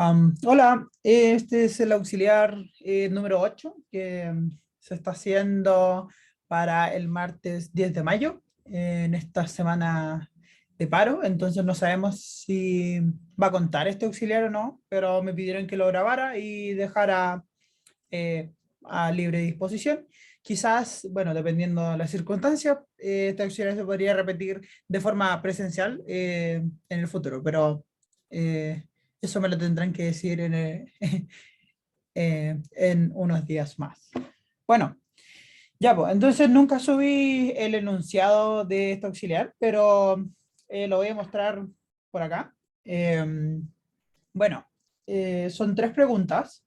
Hola, este es el auxiliar número 8 que se está haciendo para el martes 10 de mayo en esta semana de paro. Entonces no sabemos si va a contar este auxiliar o no, pero me pidieron que lo grabara y dejara a libre disposición. Quizás, bueno, dependiendo de las circunstancias, este auxiliar se podría repetir de forma presencial en el futuro, pero eh, eso me lo tendrán que decir en unos días más. Bueno, ya, pues, entonces nunca subí el enunciado de este auxiliar, pero lo voy a mostrar por acá. Bueno, son tres preguntas.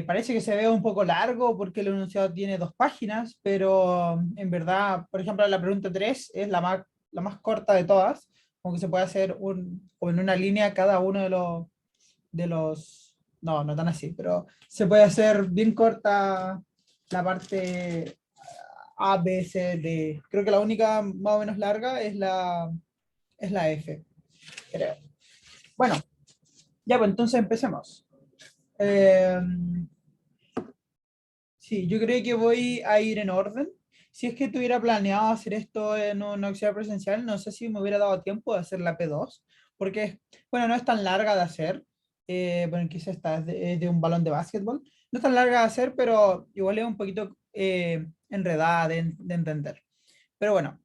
Parece que se ve un poco largo porque el enunciado tiene dos páginas, pero en verdad, por ejemplo, la pregunta 3 es la más corta de todas, como que se puede hacer o en una línea cada uno no, no tan así, pero se puede hacer bien corta la parte A, B, C, D. Creo que la única más o menos larga es la F, creo. Bueno, ya pues entonces empecemos. Eh, Sí, yo creo que voy a ir en orden. Si es que tuviera planeado hacer esto en una actividad presencial, no sé si me hubiera dado tiempo de hacer la P2, porque, bueno, no es tan larga de hacer. Bueno, quizás esta es de un balón de básquetbol. No es tan larga de hacer, pero igual es un poquito enredada de entender. Pero bueno,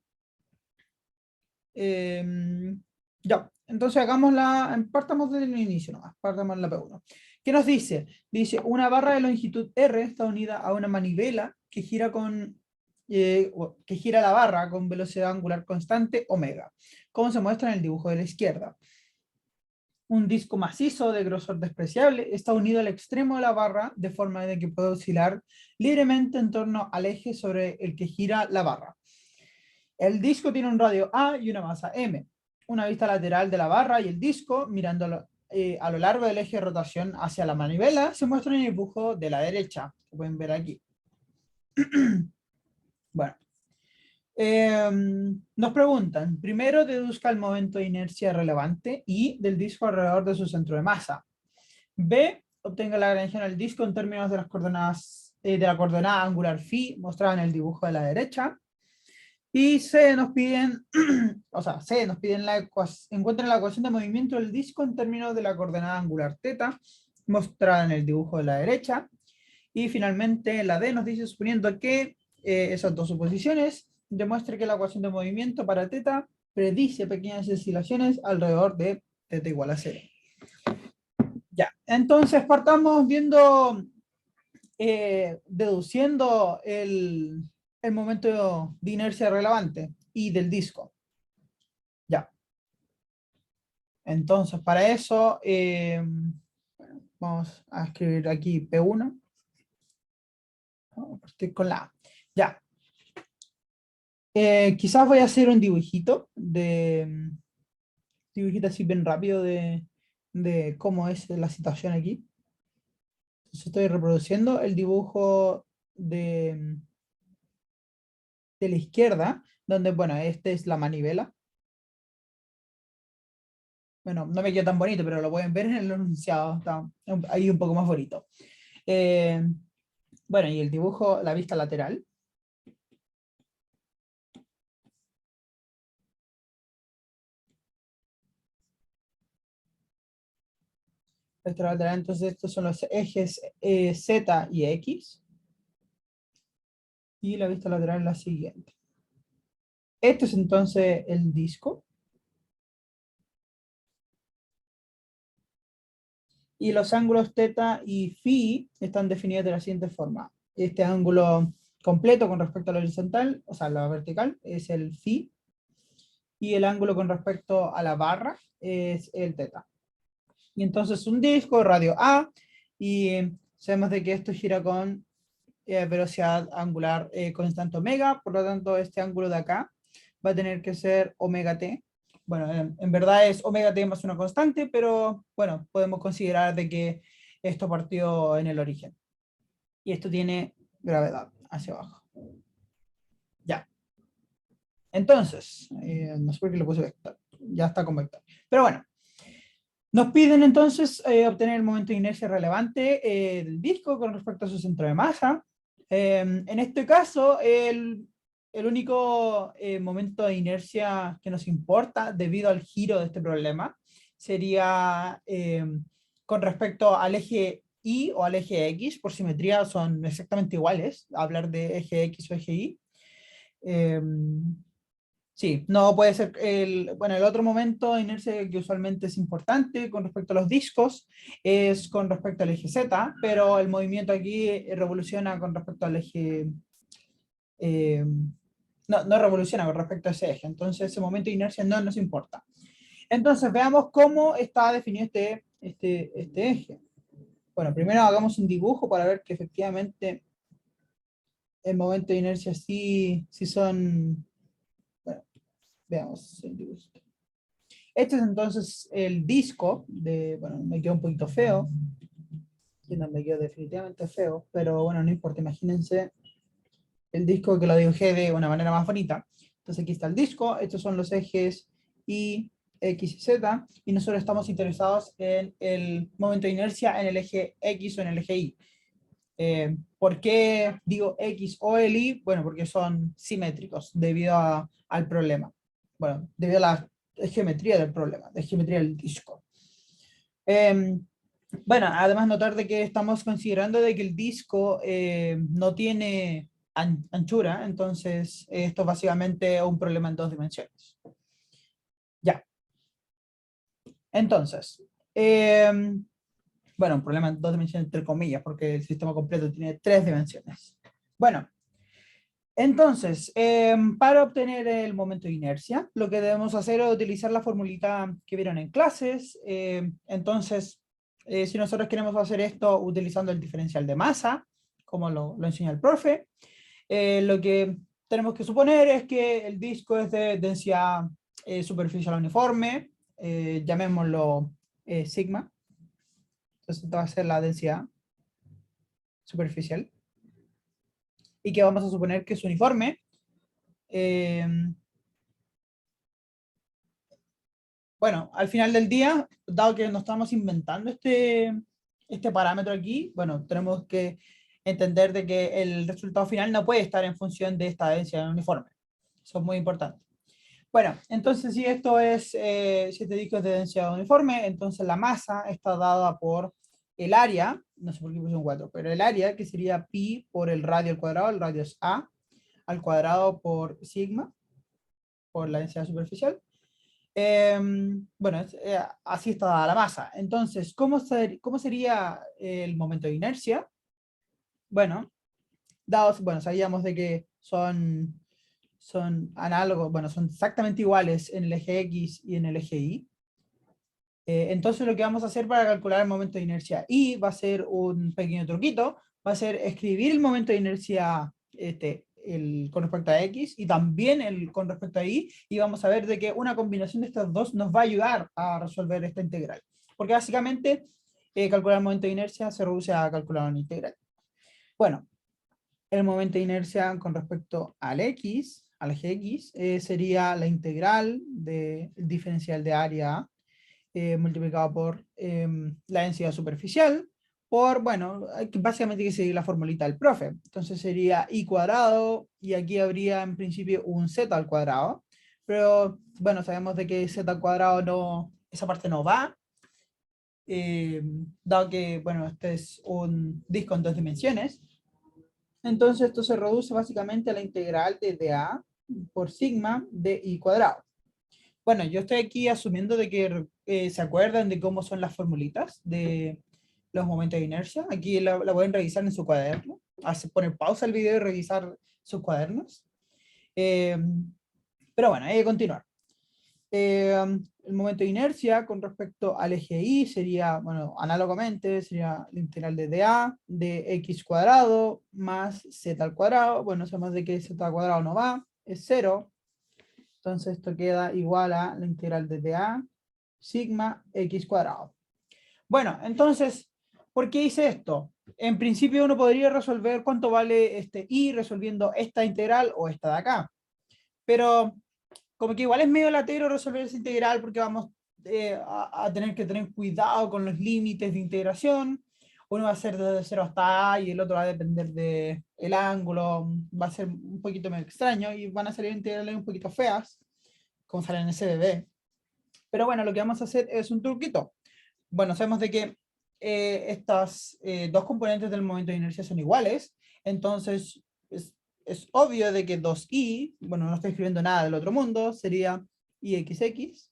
eh, ya, entonces hagámosla, partamos desde el inicio nomás, partamos en la P1. ¿Qué nos dice? Dice, una barra de longitud R está unida a una manivela que gira que gira la barra con velocidad angular constante omega, como se muestra en el dibujo de la izquierda. Un disco macizo de grosor despreciable está unido al extremo de la barra de forma de que puede oscilar libremente en torno al eje sobre el que gira la barra. El disco tiene un radio A y una masa M. Una vista lateral de la barra y el disco, mirando a lo largo del eje de rotación hacia la manivela, se muestra en el dibujo de la derecha, que pueden ver aquí. Bueno, nos preguntan, primero deduzca el momento de inercia relevante y del disco alrededor de su centro de masa. B, obtenga la gradiente del disco en términos de las coordenadas de la coordenada angular phi mostrada en el dibujo de la derecha. Y C nos piden, o sea, C nos piden encuentren la ecuación de movimiento del disco en términos de la coordenada angular θ, mostrada en el dibujo de la derecha. Y finalmente la D nos dice, suponiendo que esas dos suposiciones, demuestre que la ecuación de movimiento para θ predice pequeñas oscilaciones alrededor de θ igual a 0. Ya, entonces partamos viendo, deduciendo el momento de inercia relevante y del disco. Ya, entonces para eso vamos a escribir aquí P1. Vamos a partir con la A. Ya, quizás voy a hacer un dibujito así bien rápido de cómo es la situación aquí. Entonces estoy reproduciendo el dibujo de la izquierda, donde, bueno, esta es la manivela. Bueno, no me quedó tan bonito, pero lo pueden ver en el enunciado, está ahí un poco más bonito. Eh, bueno, y el dibujo, la vista lateral. Vista lateral, entonces estos son los ejes Z y X. Y la vista lateral es la siguiente. Este es entonces el disco. Y los ángulos θ y phi están definidos de la siguiente forma. Este ángulo completo con respecto a la horizontal, o sea, la vertical, es el phi. Y el ángulo con respecto a la barra es el θ. Y entonces un disco, radio A, y sabemos de que esto gira con velocidad angular constante omega, por lo tanto este ángulo de acá va a tener que ser omega t. Bueno, en verdad es omega t más una constante, pero bueno, podemos considerar de que esto partió en el origen. Y esto tiene gravedad hacia abajo. Ya. Entonces, no sé por qué le puse vector. Ya está con vector. Pero bueno, Nos piden entonces obtener el momento de inercia relevante del disco con respecto a su centro de masa. En este caso, el único momento de inercia que nos importa debido al giro de este problema sería con respecto al eje Y o al eje X. Por simetría son exactamente iguales, hablar de eje X o eje Y. Sí, no puede ser bueno, el otro momento de inercia que usualmente es importante con respecto a los discos es con respecto al eje Z, pero el movimiento aquí revoluciona con respecto al eje, eh, no revoluciona con respecto a ese eje, entonces ese momento de inercia no nos importa. Entonces veamos cómo está definido este eje. Bueno, primero hagamos un dibujo para ver que efectivamente el momento de inercia sí son, bueno, veamos el dibujo. Este es entonces el disco bueno, me quedó un poquito feo, que no me quedó definitivamente feo, pero bueno, no importa, imagínense el disco que lo dibujé de una manera más bonita. Entonces aquí está el disco, estos son los ejes Y, X y Z, y nosotros estamos interesados en el momento de inercia en el eje X o en el eje Y. ¿Por qué digo X o el Y? Bueno, porque son simétricos debido al problema. Bueno, debido a la geometría del problema, la geometría del disco. Bueno, además notar de que estamos considerando de que el disco no tiene anchura, entonces esto es básicamente un problema en dos dimensiones. Ya, entonces, bueno, un problema en dos dimensiones entre comillas, porque el sistema completo tiene tres dimensiones. Bueno, entonces, para obtener el momento de inercia, lo que debemos hacer es utilizar la formulita que vieron en clases. Entonces, si nosotros queremos hacer esto utilizando el diferencial de masa, como lo enseña el profe, lo que tenemos que suponer es que el disco es de densidad superficial uniforme, llamémoslo sigma. Entonces, esta va a ser la densidad superficial. Y que vamos a suponer que es uniforme. Eh, bueno, al final del día, dado que nos estamos inventando este parámetro aquí, bueno, tenemos que entender de que el resultado final no puede estar en función de esta densidad uniforme. Eso es muy importante. Bueno, entonces si esto es, si este disco es de densidad uniforme, entonces la masa está dada por el área, no sé por qué puse un 4, pero el área que sería pi por el radio al cuadrado, el radio es a, al cuadrado por sigma, por la densidad superficial. Bueno, así está dada la masa. Entonces, ¿cómo sería el momento de inercia? Bueno, bueno, sabíamos de que son análogos, bueno, son exactamente iguales en el eje X y en el eje Y. Entonces lo que vamos a hacer para calcular el momento de inercia Y va a ser un pequeño truquito, va a ser escribir el momento de inercia con respecto a X y también con respecto a Y, y vamos a ver de que una combinación de estas dos nos va a ayudar a resolver esta integral. Porque básicamente calcular el momento de inercia se reduce a calcular una integral. Bueno, el momento de inercia con respecto al X, al eje X, sería la integral del diferencial de área multiplicado por la densidad superficial, bueno, básicamente hay que seguir la formulita del profe. Entonces sería I cuadrado, y aquí habría en principio un Z al cuadrado, pero bueno, sabemos de que Z al cuadrado no, esa parte no va, dado que, bueno, este es un disco en dos dimensiones. Entonces esto se reduce básicamente a la integral de dA por sigma de I cuadrado. Bueno, yo estoy aquí asumiendo de que se acuerdan de cómo son las formulitas de los momentos de inercia. Aquí la pueden revisar en su cuaderno. Poner pausa al video y revisar sus cuadernos. Eh, pero bueno, hay que continuar. El momento de inercia con respecto al eje Y sería, bueno, análogamente, sería la integral de dA de x cuadrado más z al cuadrado. Bueno, sabemos de que z al cuadrado no va, es 0. Entonces esto queda igual a la integral de dA sigma x cuadrado. Bueno, entonces, ¿por qué hice esto? En principio uno podría resolver cuánto vale este y resolviendo esta integral o esta de acá. Pero como que igual es medio latero resolver esa integral porque vamos a tener que tener cuidado con los límites de integración. Uno va a ser desde 0 hasta A y el otro va a depender del ángulo. Va a ser un poquito más extraño y van a salir integrales un poquito feas, como salen en SBB. Pero bueno, lo que vamos a hacer es un truquito. Bueno, sabemos de que estas dos componentes del momento de inercia son iguales, entonces es obvio de que 2i, bueno, no estoy escribiendo nada del otro mundo, sería ixx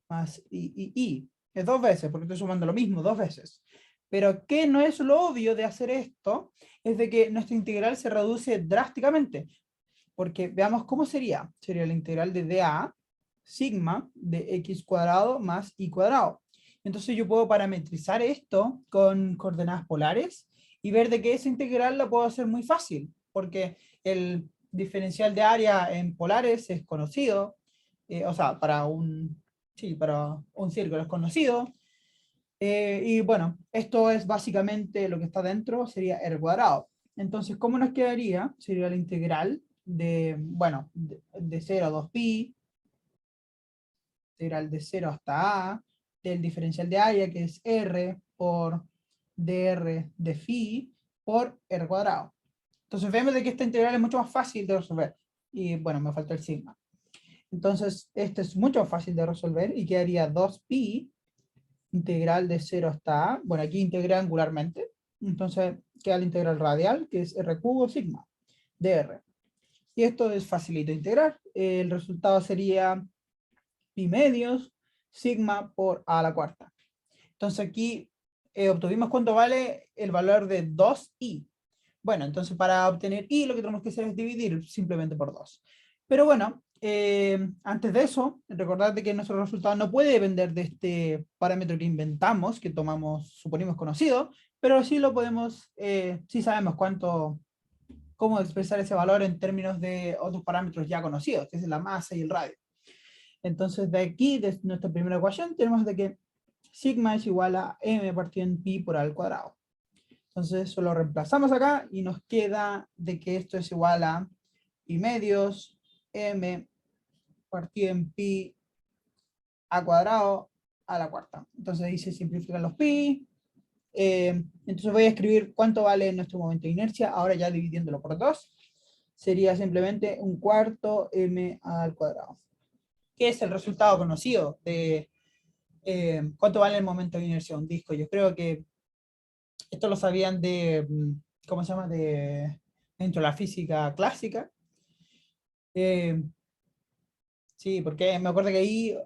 más i. Es dos veces, porque estoy sumando lo mismo dos veces. Pero que no es lo obvio de hacer esto, es de que nuestra integral se reduce drásticamente. Porque veamos cómo sería. Sería la integral de dA, sigma de x cuadrado más y cuadrado. Entonces yo puedo parametrizar esto con coordenadas polares y ver de que esa integral la puedo hacer muy fácil, porque el diferencial de área en polares es conocido, o sea, para un círculo es conocido, y bueno, esto es básicamente lo que está dentro, sería r cuadrado. Entonces, ¿cómo nos quedaría? Sería la integral de, bueno, de 0 a 2pi, integral de 0 hasta a, del diferencial de área, que es r por dr de phi por r cuadrado. Entonces vemos de que esta integral es mucho más fácil de resolver. Y bueno, me falta el sigma. Entonces, este es mucho más fácil de resolver y quedaría 2pi integral de 0 hasta a. Bueno, aquí integré angularmente. Entonces queda la integral radial, que es r cubo sigma de r. Y esto es facilito de integrar. El resultado sería pi medios sigma por a la cuarta. Entonces aquí obtuvimos cuánto vale el valor de 2i. Bueno, entonces para obtener i lo que tenemos que hacer es dividir simplemente por 2. Pero bueno, antes de eso, recordad que nuestro resultado no puede depender de este parámetro que inventamos, que tomamos, suponemos conocido, pero sí lo podemos, sí sabemos cómo expresar ese valor en términos de otros parámetros ya conocidos, que es la masa y el radio. Entonces de aquí, de nuestra primera ecuación, tenemos de que sigma es igual a m partido en pi por al cuadrado. Entonces eso lo reemplazamos acá y nos queda de que esto es igual a pi medios m partido en pi a cuadrado a la cuarta. Entonces ahí se simplifican los pi. Entonces voy a escribir cuánto vale nuestro momento de inercia, ahora ya dividiéndolo por 2. Sería simplemente un cuarto m al cuadrado, que es el resultado conocido de cuánto vale el momento de inercia de un disco. Yo creo que esto lo sabían de, ¿cómo se llama? Dentro de la física clásica. Sí, porque me acuerdo que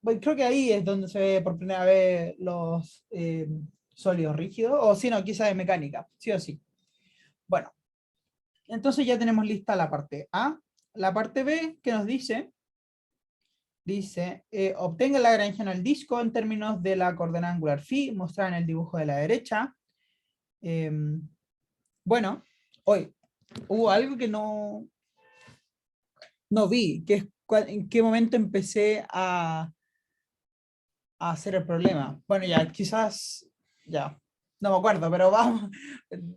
bueno, creo que ahí es donde se ve por primera vez los sólidos rígidos, o si no, quizás de mecánica, sí o sí. Bueno, entonces ya tenemos lista la parte A. La parte B, que nos dice, obtenga la Lagrangiano del disco en términos de la coordenada angular phi, mostrada en el dibujo de la derecha. Bueno, hoy hubo algo que no vi, que es en qué momento empecé a hacer el problema. Bueno, ya, quizás, ya, no me acuerdo, pero vamos,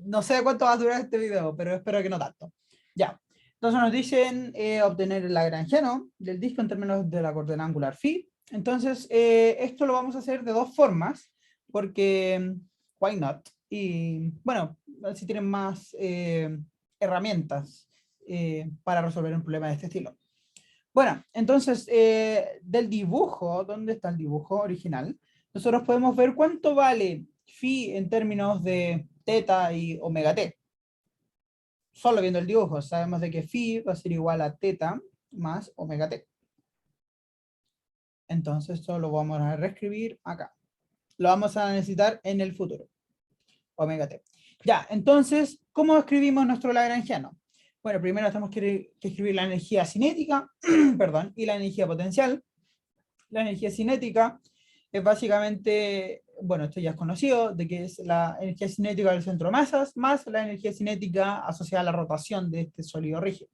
no sé cuánto va a durar este video, pero espero que no tanto. Ya, entonces nos dicen obtener el lagrangiano del disco en términos de la coordenada angular phi. Entonces, esto lo vamos a hacer de dos formas, porque, why not? Y bueno, si tienen más herramientas para resolver un problema de este estilo. Bueno, entonces, del dibujo, ¿dónde está el dibujo original? Nosotros podemos ver cuánto vale phi en términos de teta y omega t. Solo viendo el dibujo, sabemos de que phi va a ser igual a teta más omega t. Entonces, esto lo vamos a reescribir acá. Lo vamos a necesitar en el futuro. Omega t. Ya, entonces, ¿cómo escribimos nuestro lagrangiano? Bueno, primero tenemos que escribir la energía cinética, perdón, y la energía potencial. La energía cinética es básicamente, bueno, esto ya es conocido, de que es la energía cinética del centro de masas más la energía cinética asociada a la rotación de este sólido rígido.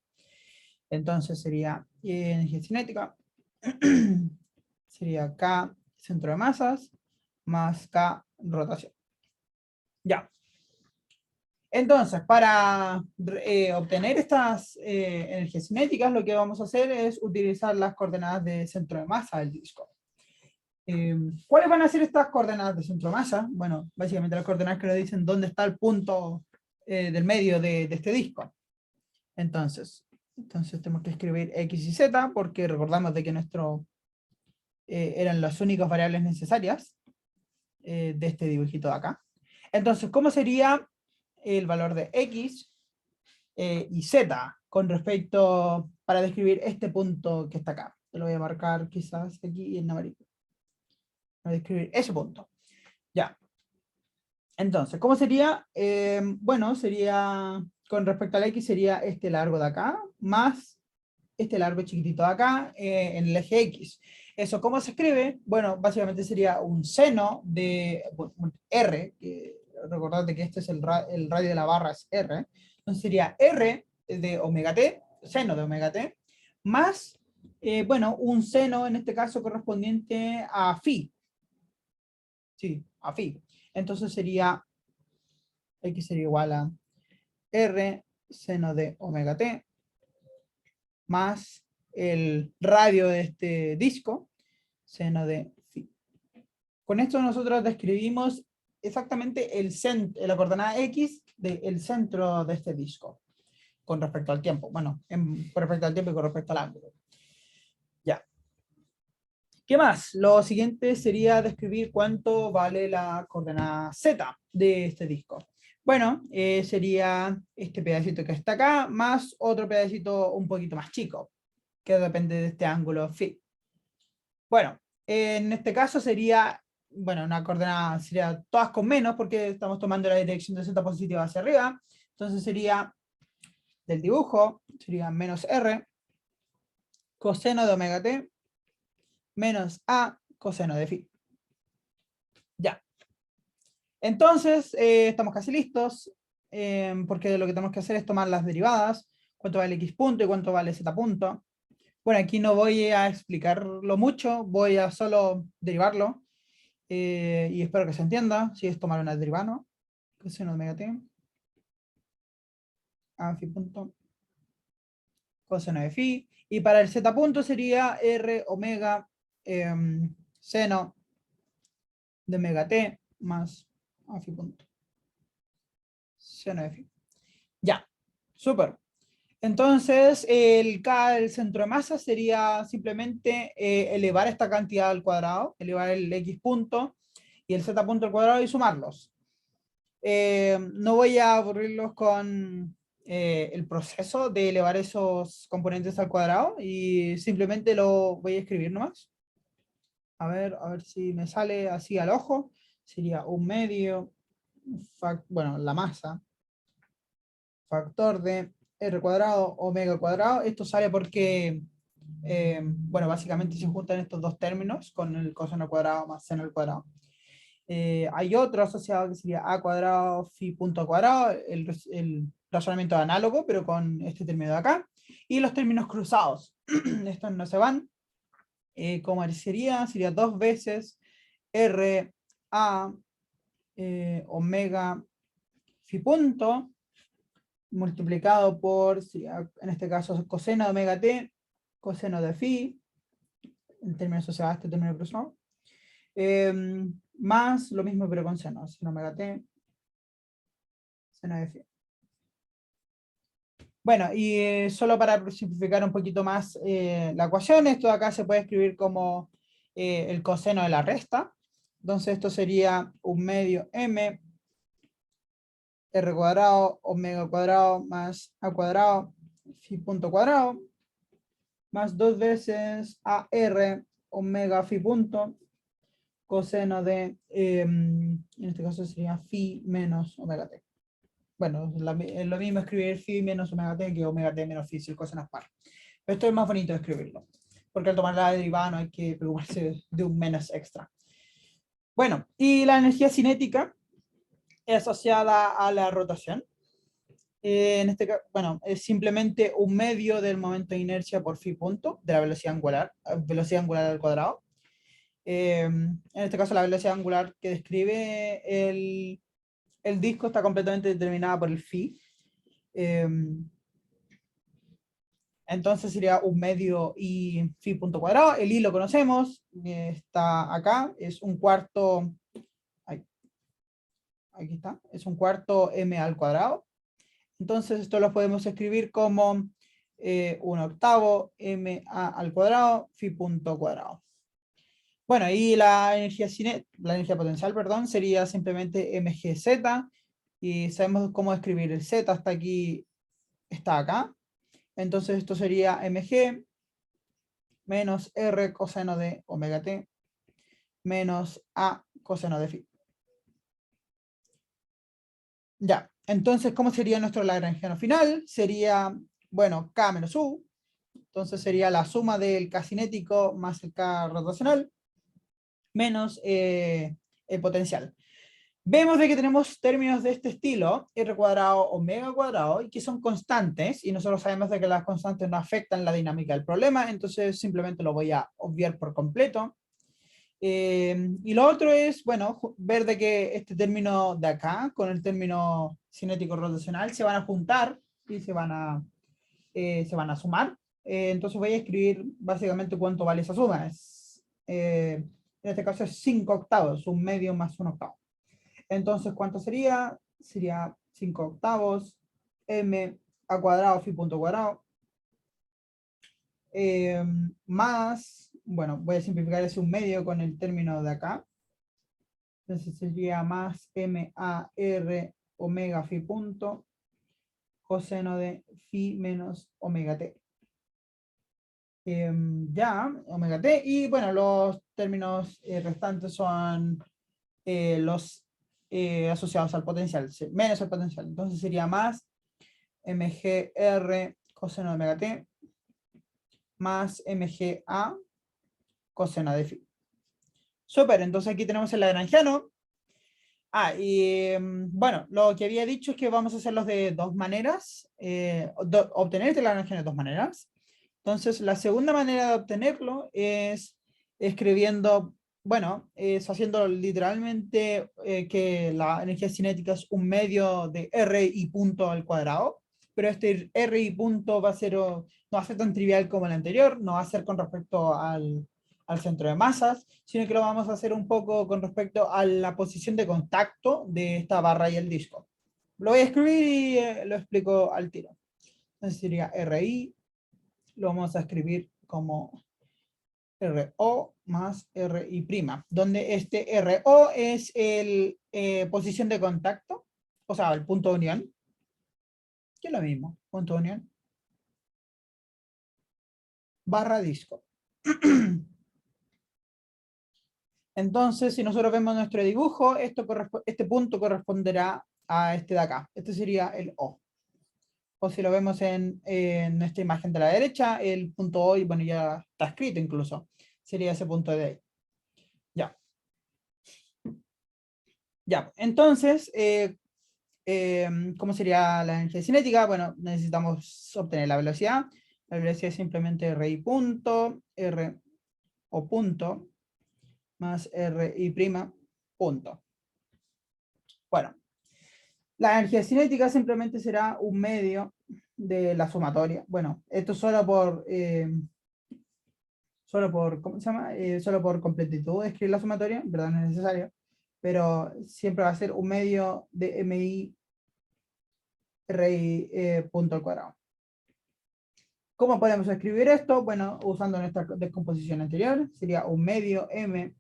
Entonces sería energía cinética, sería K centro de masas más K rotación. Ya. Entonces, para obtener estas energías cinéticas, lo que vamos a hacer es utilizar las coordenadas de centro de masa del disco. ¿Cuáles van a ser estas coordenadas de centro masa? Bueno, básicamente las coordenadas que nos dicen dónde está el punto del medio de este disco. Entonces tenemos que escribir X y Z, porque recordamos de que eran las únicas variables necesarias de este dibujito de acá. Entonces, ¿cómo sería el valor de X y Z con respecto para describir este punto que está acá? Lo voy a marcar quizás aquí en amarillo. Para describir ese punto. Ya. Entonces, ¿cómo sería? Bueno, sería, con respecto al X, sería este largo de acá, más este largo chiquitito de acá, en el eje X. ¿Eso cómo se escribe? Bueno, básicamente sería un seno de un R, que recordad que este es el radio de la barra es R, entonces sería R de omega t, seno de omega t, más, bueno, un seno en este caso correspondiente a phi. Sí, a phi. Entonces sería, X sería igual a R seno de omega t más el radio de este disco, seno de phi. Con esto nosotros describimos exactamente la coordenada X del centro de este disco, con respecto al tiempo. Bueno, con respecto al tiempo y con respecto al ángulo. Ya. ¿Qué más? Lo siguiente sería describir cuánto vale la coordenada Z de este disco. Bueno, sería este pedacito que está acá, más otro pedacito un poquito más chico, que depende de este ángulo phi. Bueno, en este caso sería, bueno, una coordenada, sería todas con menos, porque estamos tomando la dirección de Z positiva hacia arriba. Entonces sería, del dibujo, sería menos R, coseno de omega t, menos A, coseno de phi. Ya. Entonces, estamos casi listos, porque lo que tenemos que hacer es tomar las derivadas, cuánto vale X punto y cuánto vale Z punto. Bueno, aquí no voy a explicarlo mucho, voy a solo derivarlo, y espero que se entienda, si es tomar una derivada, coseno de omega t, a phi punto, coseno de phi, y para el Z punto sería R omega seno de omega t más a phi punto, seno de phi. Ya, súper. Entonces, el centro de masa sería simplemente elevar esta cantidad al cuadrado, elevar el X punto y el Z punto al cuadrado y sumarlos. No voy a aburrirlos con el proceso de elevar esos componentes al cuadrado y simplemente lo voy a escribir nomás. A ver si me sale así al ojo. Sería un medio, bueno, la masa, factor de R cuadrado, omega cuadrado. Esto sale porque, bueno, básicamente se juntan estos dos términos con el coseno al cuadrado más seno al cuadrado. Hay otro asociado que sería a cuadrado phi punto al cuadrado, el razonamiento análogo, pero con este término de acá. Y los términos cruzados. Estos no se van. Como sería 2 veces R a omega phi punto multiplicado por, en este caso, coseno de omega t, coseno de phi, el término asociado a este término cruzado, más lo mismo pero con seno, seno omega t, seno de phi. Bueno, y solo para simplificar un poquito más la ecuación, esto de acá se puede escribir como el coseno de la resta. Entonces esto sería un medio m r cuadrado omega cuadrado más a cuadrado phi punto cuadrado más 2 veces a r omega phi punto coseno de, en este caso sería phi menos omega t. Bueno, es lo mismo escribir phi menos omega t que omega t menos phi si el coseno es par. Pero esto es más bonito de escribirlo, porque al tomar la derivada no hay que preocuparse de un menos extra. Bueno, y la energía cinética es asociada a la rotación. En este caso, bueno, es simplemente un medio del momento de inercia por phi punto de la velocidad angular al cuadrado. En este caso, la velocidad angular que describe el disco está completamente determinada por el phi. Entonces sería un medio I phi punto cuadrado. El I lo conocemos, está acá, es un cuarto, aquí está, es un cuarto m al cuadrado. Entonces esto lo podemos escribir como 1/8 ma al cuadrado phi punto cuadrado. Bueno, y la energía potencial, perdón, sería simplemente mgz, y sabemos cómo escribir el z, hasta aquí, está acá. Entonces esto sería mg menos r coseno de omega t menos a coseno de phi. Ya, entonces, ¿cómo sería nuestro lagrangiano final? Sería, bueno, K menos U. Entonces sería la suma del K cinético más el K rotacional menos el potencial. Vemos de que tenemos términos de este estilo, r cuadrado, omega cuadrado, y que son constantes, y nosotros sabemos de que las constantes no afectan la dinámica del problema, entonces simplemente lo voy a obviar por completo. Y lo otro es, bueno, ver de que este término de acá con el término cinético rotacional se van a juntar y se van a sumar. Entonces voy a escribir básicamente cuánto vale esa suma. En este caso es 5/8, un medio más un octavo. Entonces, ¿cuánto sería? Sería 5/8 m a cuadrado phi punto cuadrado más, bueno, voy a simplificar ese un medio con el término de acá. Entonces sería más m-a-r omega phi punto coseno de phi menos omega t. Ya, omega t. Y bueno, los términos restantes son los asociados al potencial, menos el potencial. Entonces sería más mgr coseno de omega t más mga coseno de phi. Súper, entonces aquí tenemos el lagrangiano. Y bueno, lo que había dicho es que vamos a hacerlos de dos maneras, obtener este lagrangiano de dos maneras. Entonces, la segunda manera de obtenerlo es escribiendo, bueno, es haciendo literalmente que la energía cinética es un medio de RI punto al cuadrado, pero este RI punto va a ser, no va a ser tan trivial como el anterior, no va a ser con respecto al centro de masas, sino que lo vamos a hacer un poco con respecto a la posición de contacto de esta barra y el disco. Lo voy a escribir y lo explico al tiro. Entonces sería RI, lo vamos a escribir como RO más RI', donde este RO es el posición de contacto, o sea, el punto de unión, que es lo mismo, punto de unión, barra disco. Entonces, si nosotros vemos nuestro dibujo, este punto corresponderá a este de acá. Este sería el O. O si lo vemos en esta imagen de la derecha, el punto O, y bueno, ya está escrito incluso, sería ese punto de ahí. Ya. Ya, entonces, ¿cómo sería la energía cinética? Bueno, necesitamos obtener la velocidad. La velocidad es simplemente RI punto, R o punto, más RI' punto. Bueno, la energía cinética simplemente será un medio de la sumatoria. Bueno, esto solo por, ¿cómo se llama? Solo por completitud de escribir la sumatoria, en verdad no es necesario, pero siempre va a ser un medio de MI RI punto al cuadrado. ¿Cómo podemos escribir esto? Bueno, usando nuestra descomposición anterior, sería un medio M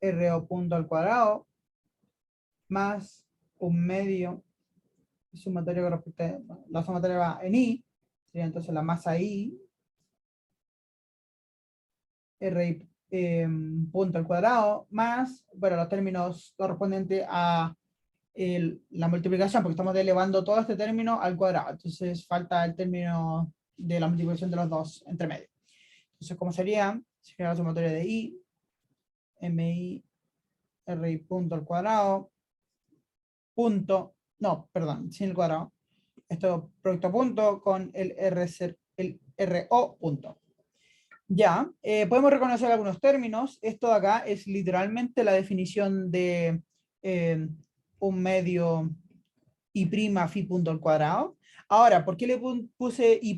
RO punto al cuadrado más un medio sumatoria con respecto a, la sumatoria va en I, sería entonces la masa I, RI punto al cuadrado, más, bueno, los términos correspondientes a la multiplicación, porque estamos elevando todo este término al cuadrado, entonces falta el término de la multiplicación de los dos entre medio. Entonces, ¿cómo sería? Sería la sumatoria de I, MI, RI punto al cuadrado, punto, no, perdón, sin el cuadrado, esto producto punto con el RO punto. Ya, podemos reconocer algunos términos. Esto de acá es literalmente la definición de un medio I' phi punto al cuadrado. Ahora, ¿por qué le puse I'?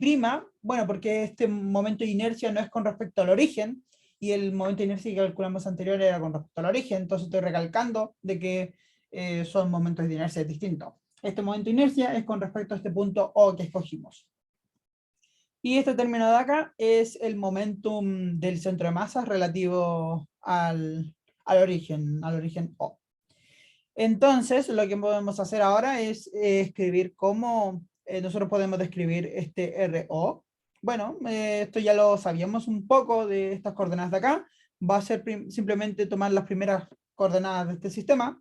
Bueno, porque este momento de inercia no es con respecto al origen, y el momento de inercia que calculamos anterior era con respecto al origen, entonces estoy recalcando de que son momentos de inercia distintos. Este momento de inercia es con respecto a este punto O que escogimos. Y este término de acá es el momentum del centro de masas relativo al origen O. Entonces, lo que podemos hacer ahora es escribir cómo nosotros podemos describir este RO. Bueno, esto ya lo sabíamos un poco de estas coordenadas de acá. Va a ser simplemente tomar las primeras coordenadas de este sistema.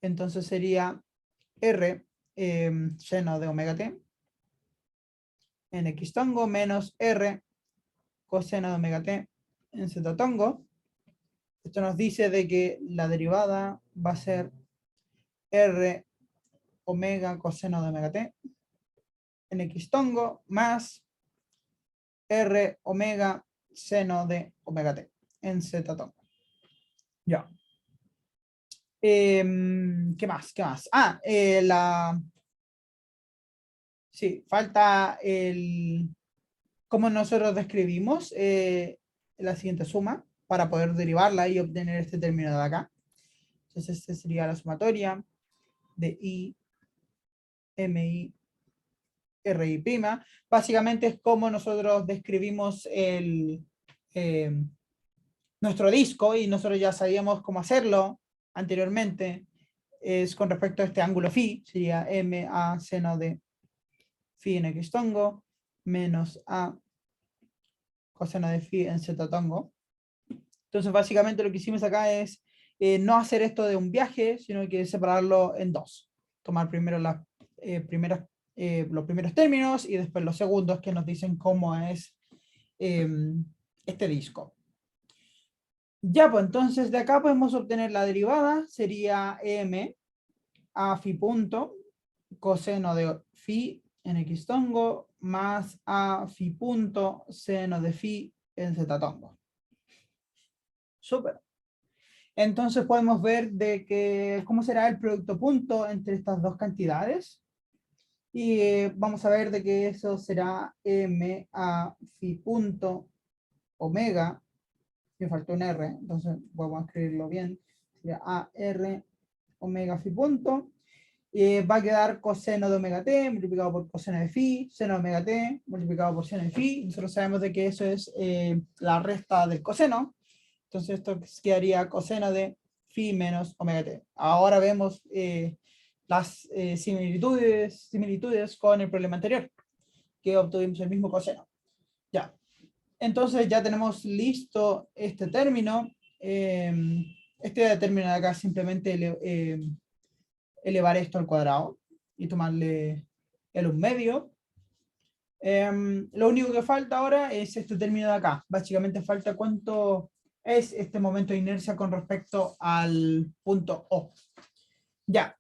Entonces sería R seno de omega t en X tongo menos R coseno de omega t en Z tongo. Esto nos dice de que la derivada va a ser R omega coseno de omega t en X tongo más R omega seno de omega t en Z tongo. Ya. ¿Qué más? ¿Qué más? Sí, falta cómo nosotros describimos la siguiente suma para poder derivarla y obtener este término de acá. Entonces, esta sería la sumatoria de I, MI, RI'. Básicamente es como nosotros describimos nuestro disco, y nosotros ya sabíamos cómo hacerlo anteriormente. Es con respecto a este ángulo phi, sería MA seno de phi en X tongo menos A coseno de phi en Z tongo. Entonces, básicamente lo que hicimos acá es no hacer esto de un viaje, sino que separarlo en dos. Tomar primero los primeros términos y después los segundos, que nos dicen cómo es este disco. Ya, pues entonces de acá podemos obtener la derivada, sería m a phi punto coseno de phi en X tongo más a phi punto seno de phi en Z tongo. Súper. Entonces podemos ver de que cómo será el producto punto entre estas dos cantidades. Y vamos a ver de que eso será m a phi punto omega. Me faltó un R, entonces vamos a escribirlo bien. Sería a r omega phi punto. Va a quedar coseno de omega t multiplicado por coseno de phi, seno de omega t multiplicado por seno de phi. Nosotros sabemos de que eso es la resta del coseno. Entonces esto quedaría coseno de phi menos omega t. Ahora vemos las similitudes con el problema anterior, que obtuvimos el mismo coseno. Ya. Entonces ya tenemos listo este término. Este término de acá simplemente elevar esto al cuadrado y tomarle el 1/2. Lo único que falta ahora es este término de acá. Básicamente falta cuánto es este momento de inercia con respecto al punto O. Ya.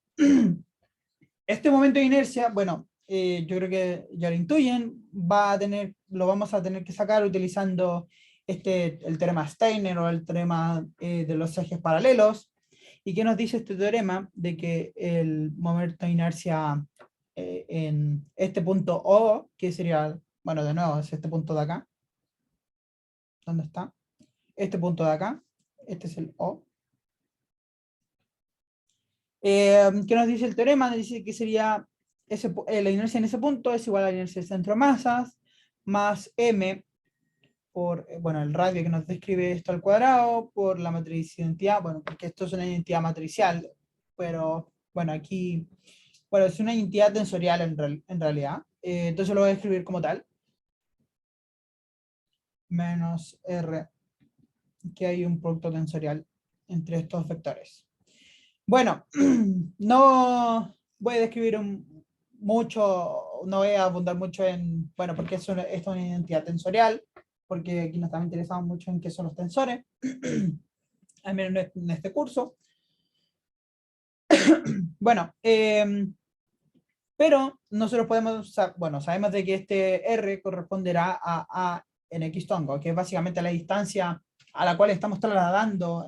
Este momento de inercia, bueno, yo creo que ya lo intuyen, lo vamos a tener que sacar utilizando el teorema Steiner o el teorema de los ejes paralelos. ¿Y qué nos dice este teorema? De que el momento de inercia en este punto O, que sería, bueno, de nuevo, es este punto de acá. ¿Dónde está? Este punto de acá. Este es el O. ¿Qué nos dice el teorema? Nos dice que sería la inercia en ese punto es igual a la inercia del centro de masas más m por bueno, el radio que nos describe esto al cuadrado por la matriz identidad, bueno, porque esto es una identidad matricial, pero bueno, aquí, bueno, es una identidad tensorial en realidad, entonces lo voy a escribir como tal, menos r, que hay un producto tensorial entre estos vectores. Bueno, no voy a describir mucho, no voy a abundar mucho en, bueno, porque esto es una identidad tensorial, porque aquí nos estamos interesados mucho en qué son los tensores, al menos en este curso. Bueno, pero nosotros podemos, bueno, sabemos de que este R corresponderá a en X tongo, que es básicamente la distancia a la cual estamos trasladando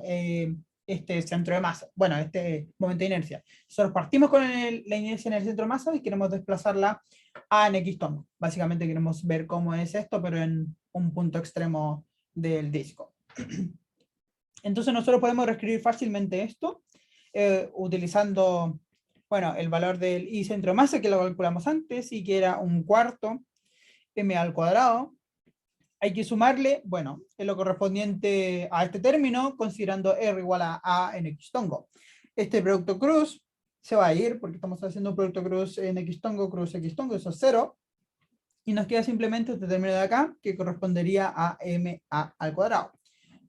este centro de masa, bueno, este momento de inercia. Nosotros partimos con la inercia en el centro de masa y queremos desplazarla a en X tono. Básicamente queremos ver cómo es esto, pero en un punto extremo del disco. Entonces nosotros podemos reescribir fácilmente esto utilizando, bueno, el valor del I centro de masa que lo calculamos antes y que era 1/4 m al cuadrado. Hay que sumarle, bueno, en lo correspondiente a este término, considerando R igual a en X tongo. Este producto cruz se va a ir, porque estamos haciendo un producto cruz en X tongo, cruz X tongo, eso es 0. Y nos queda simplemente este término de acá, que correspondería a MA al cuadrado.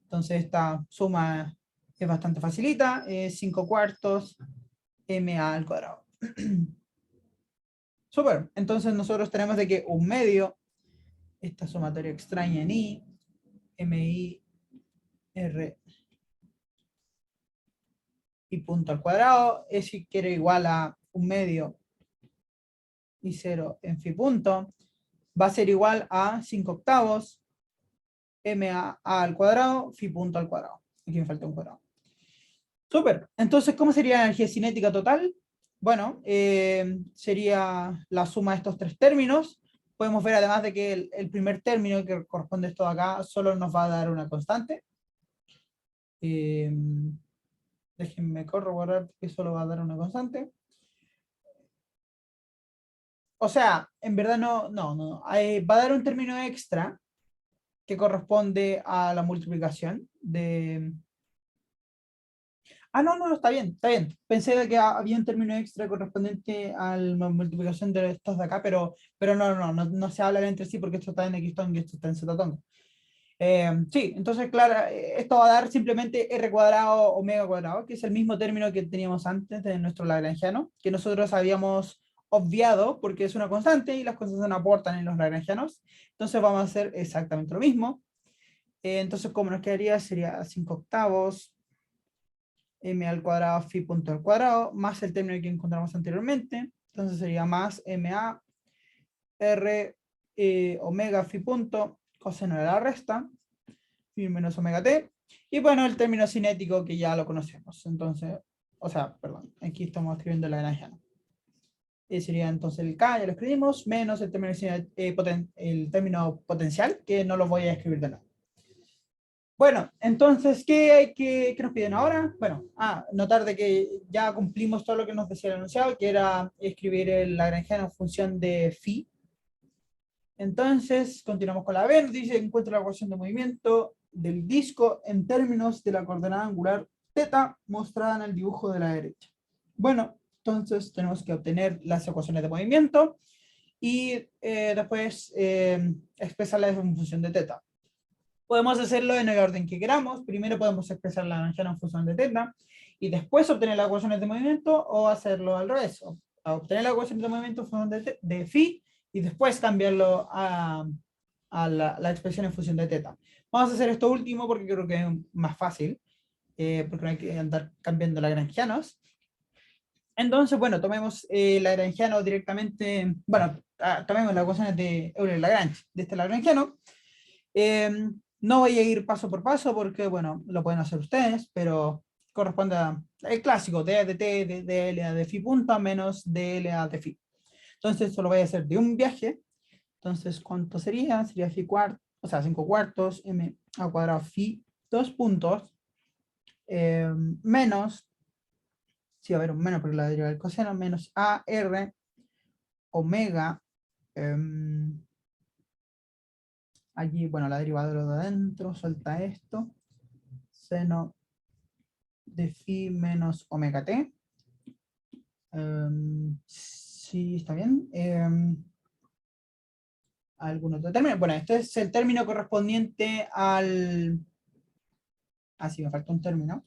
Entonces esta suma es bastante facilita, es 5/4 MA al cuadrado. Súper, entonces nosotros tenemos de que 1/2, esta sumatoria extraña en I, MI, R y punto al cuadrado, es si quiere igual a 1/2 y 0 en phi punto, va a ser igual a 5/8 MA al cuadrado, phi punto al cuadrado. Aquí me falta un cuadrado. Súper. Entonces, ¿cómo sería la energía cinética total? Bueno, sería la suma de estos tres términos. Podemos ver además de que el primer término que corresponde a esto de acá solo nos va a dar una constante. Déjenme corroborar que solo va a dar una constante. O sea, en verdad no. Va a dar un término extra que corresponde a la multiplicación de... Ah, no, está bien, está bien. Pensé de que había un término extra correspondiente a la multiplicación de estos de acá, pero no se hablan entre sí porque esto está en X y esto está en Z. Sí, entonces, claro, esto va a dar simplemente R cuadrado omega cuadrado, que es el mismo término que teníamos antes de nuestro lagrangiano, que nosotros habíamos obviado porque es una constante y las constantes no aportan en los lagrangianos. Entonces vamos a hacer exactamente lo mismo. Entonces, como nos quedaría, sería 5/8 m al cuadrado phi punto al cuadrado, más el término que encontramos anteriormente. Entonces sería más ma r omega phi punto coseno de la resta, phi menos omega t. Y bueno, el término cinético que ya lo conocemos. Entonces, o sea, perdón, aquí estamos escribiendo la lagrangiana. Sería entonces el K, ya lo escribimos, menos el término, el término potencial, que no lo voy a escribir de nuevo. Bueno, entonces, ¿qué nos piden ahora? Bueno, notar de que ya cumplimos todo lo que nos decía el enunciado, que era escribir el lagrangiano en función de phi. Entonces, continuamos con la B, nos dice, encuentra la ecuación de movimiento del disco en términos de la coordenada angular θ mostrada en el dibujo de la derecha. Bueno, entonces tenemos que obtener las ecuaciones de movimiento y después expresarlas en función de θ. Podemos hacerlo en el orden que queramos. Primero podemos expresar la lagrangiana en función de θ y después obtener las ecuaciones de movimiento, o hacerlo al revés. Obtener las ecuaciones de movimiento en función de phi y después cambiarlo a la expresión en función de θ. Vamos a hacer esto último porque creo que es más fácil, porque no hay que andar cambiando lagrangianos. Entonces, bueno, tomemos lagrangiano directamente, bueno, tomemos las ecuaciones de Euler-Lagrange de este lagrangiano. No voy a ir paso por paso porque, bueno, lo pueden hacer ustedes, pero corresponde al clásico, d de t, de dl a de phi punta menos dl a de phi. Entonces, esto lo voy a hacer de un viaje. Entonces, ¿cuánto sería? Sería phi cuarto, o sea, 5/4 m al cuadrado phi, 2 puntos, menos, sí, va a haber un menos porque la derivada del coseno, menos a r omega, allí, bueno, la derivada de lo de adentro, suelta esto, seno de phi menos omega t. Sí, está bien. ¿Algún otro término? Bueno, este es el término correspondiente al... Ah, sí, me falta un término.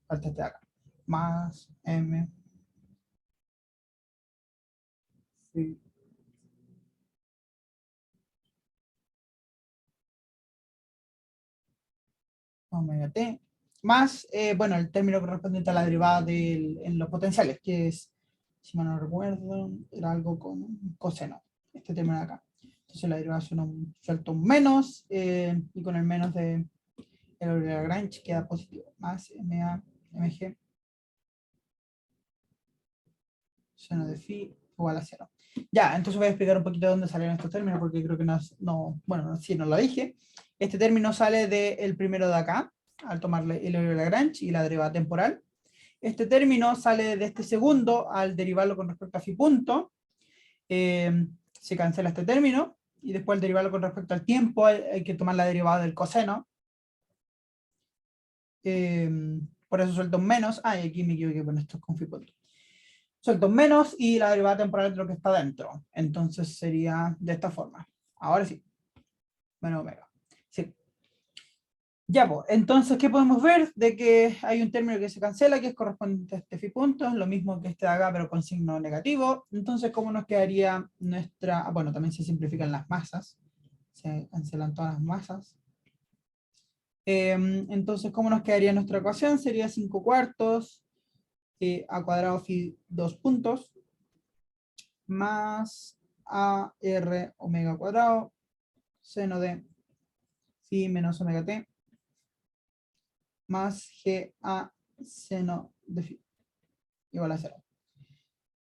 Falta este de acá. Más m phi omega t. Más, bueno, el término correspondiente a la derivada en los potenciales, que es si mal no recuerdo, era algo con coseno, este término de acá. Entonces la derivación suelta un menos, y con el menos de el Lagrange queda positivo, más MA, MG, seno de phi igual a 0. Ya, entonces voy a explicar un poquito de dónde salieron estos términos, porque creo que bueno, sí, no lo dije. Este término sale del primero de acá, al tomarle el Lagrange y la derivada temporal. Este término sale de este segundo al derivarlo con respecto a phi punto. Se cancela este término, y después al derivarlo con respecto al tiempo hay que tomar la derivada del coseno. Por eso suelto un menos. Y aquí me equivoqué con esto con phi punto. Suelto un menos y la derivada temporal de lo que está dentro. Entonces sería de esta forma. Ahora sí. Menos omega. Sí. Ya, pues, entonces, ¿qué podemos ver? De que hay un término que se cancela, que es correspondiente a este phi punto, lo mismo que este de acá, pero con signo negativo. Entonces, ¿cómo nos quedaría nuestra...? Bueno, también se simplifican las masas. Se cancelan todas las masas. Entonces, ¿cómo nos quedaría nuestra ecuación? Sería 5 cuartos a cuadrado phi 2 puntos más a r omega cuadrado seno de phi menos omega t más g a seno de phi igual a 0.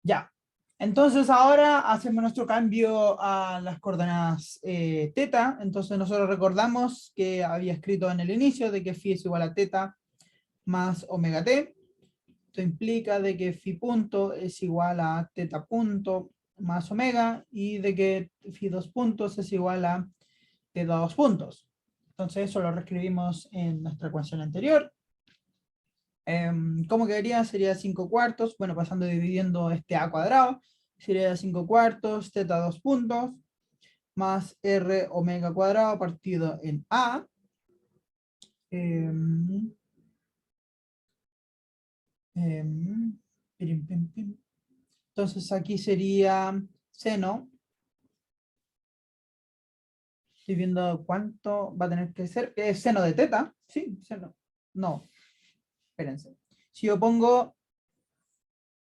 Ya. Entonces ahora hacemos nuestro cambio a las coordenadas teta. Entonces nosotros recordamos que había escrito en el inicio de que phi es igual a teta más omega t. Esto implica de que phi punto es igual a teta punto más omega, y de que phi 2 puntos es igual a teta 2 puntos. Entonces eso lo reescribimos en nuestra ecuación anterior. ¿Cómo quedaría? Sería 5 cuartos, bueno, pasando dividiendo este a cuadrado, sería 5 cuartos, teta 2 puntos, más r omega cuadrado partido en a. Em, Pim, pim, pim. Entonces aquí sería seno. Estoy viendo cuánto va a tener que ser. ¿Es seno de teta? Sí, seno. No, espérense. Si yo pongo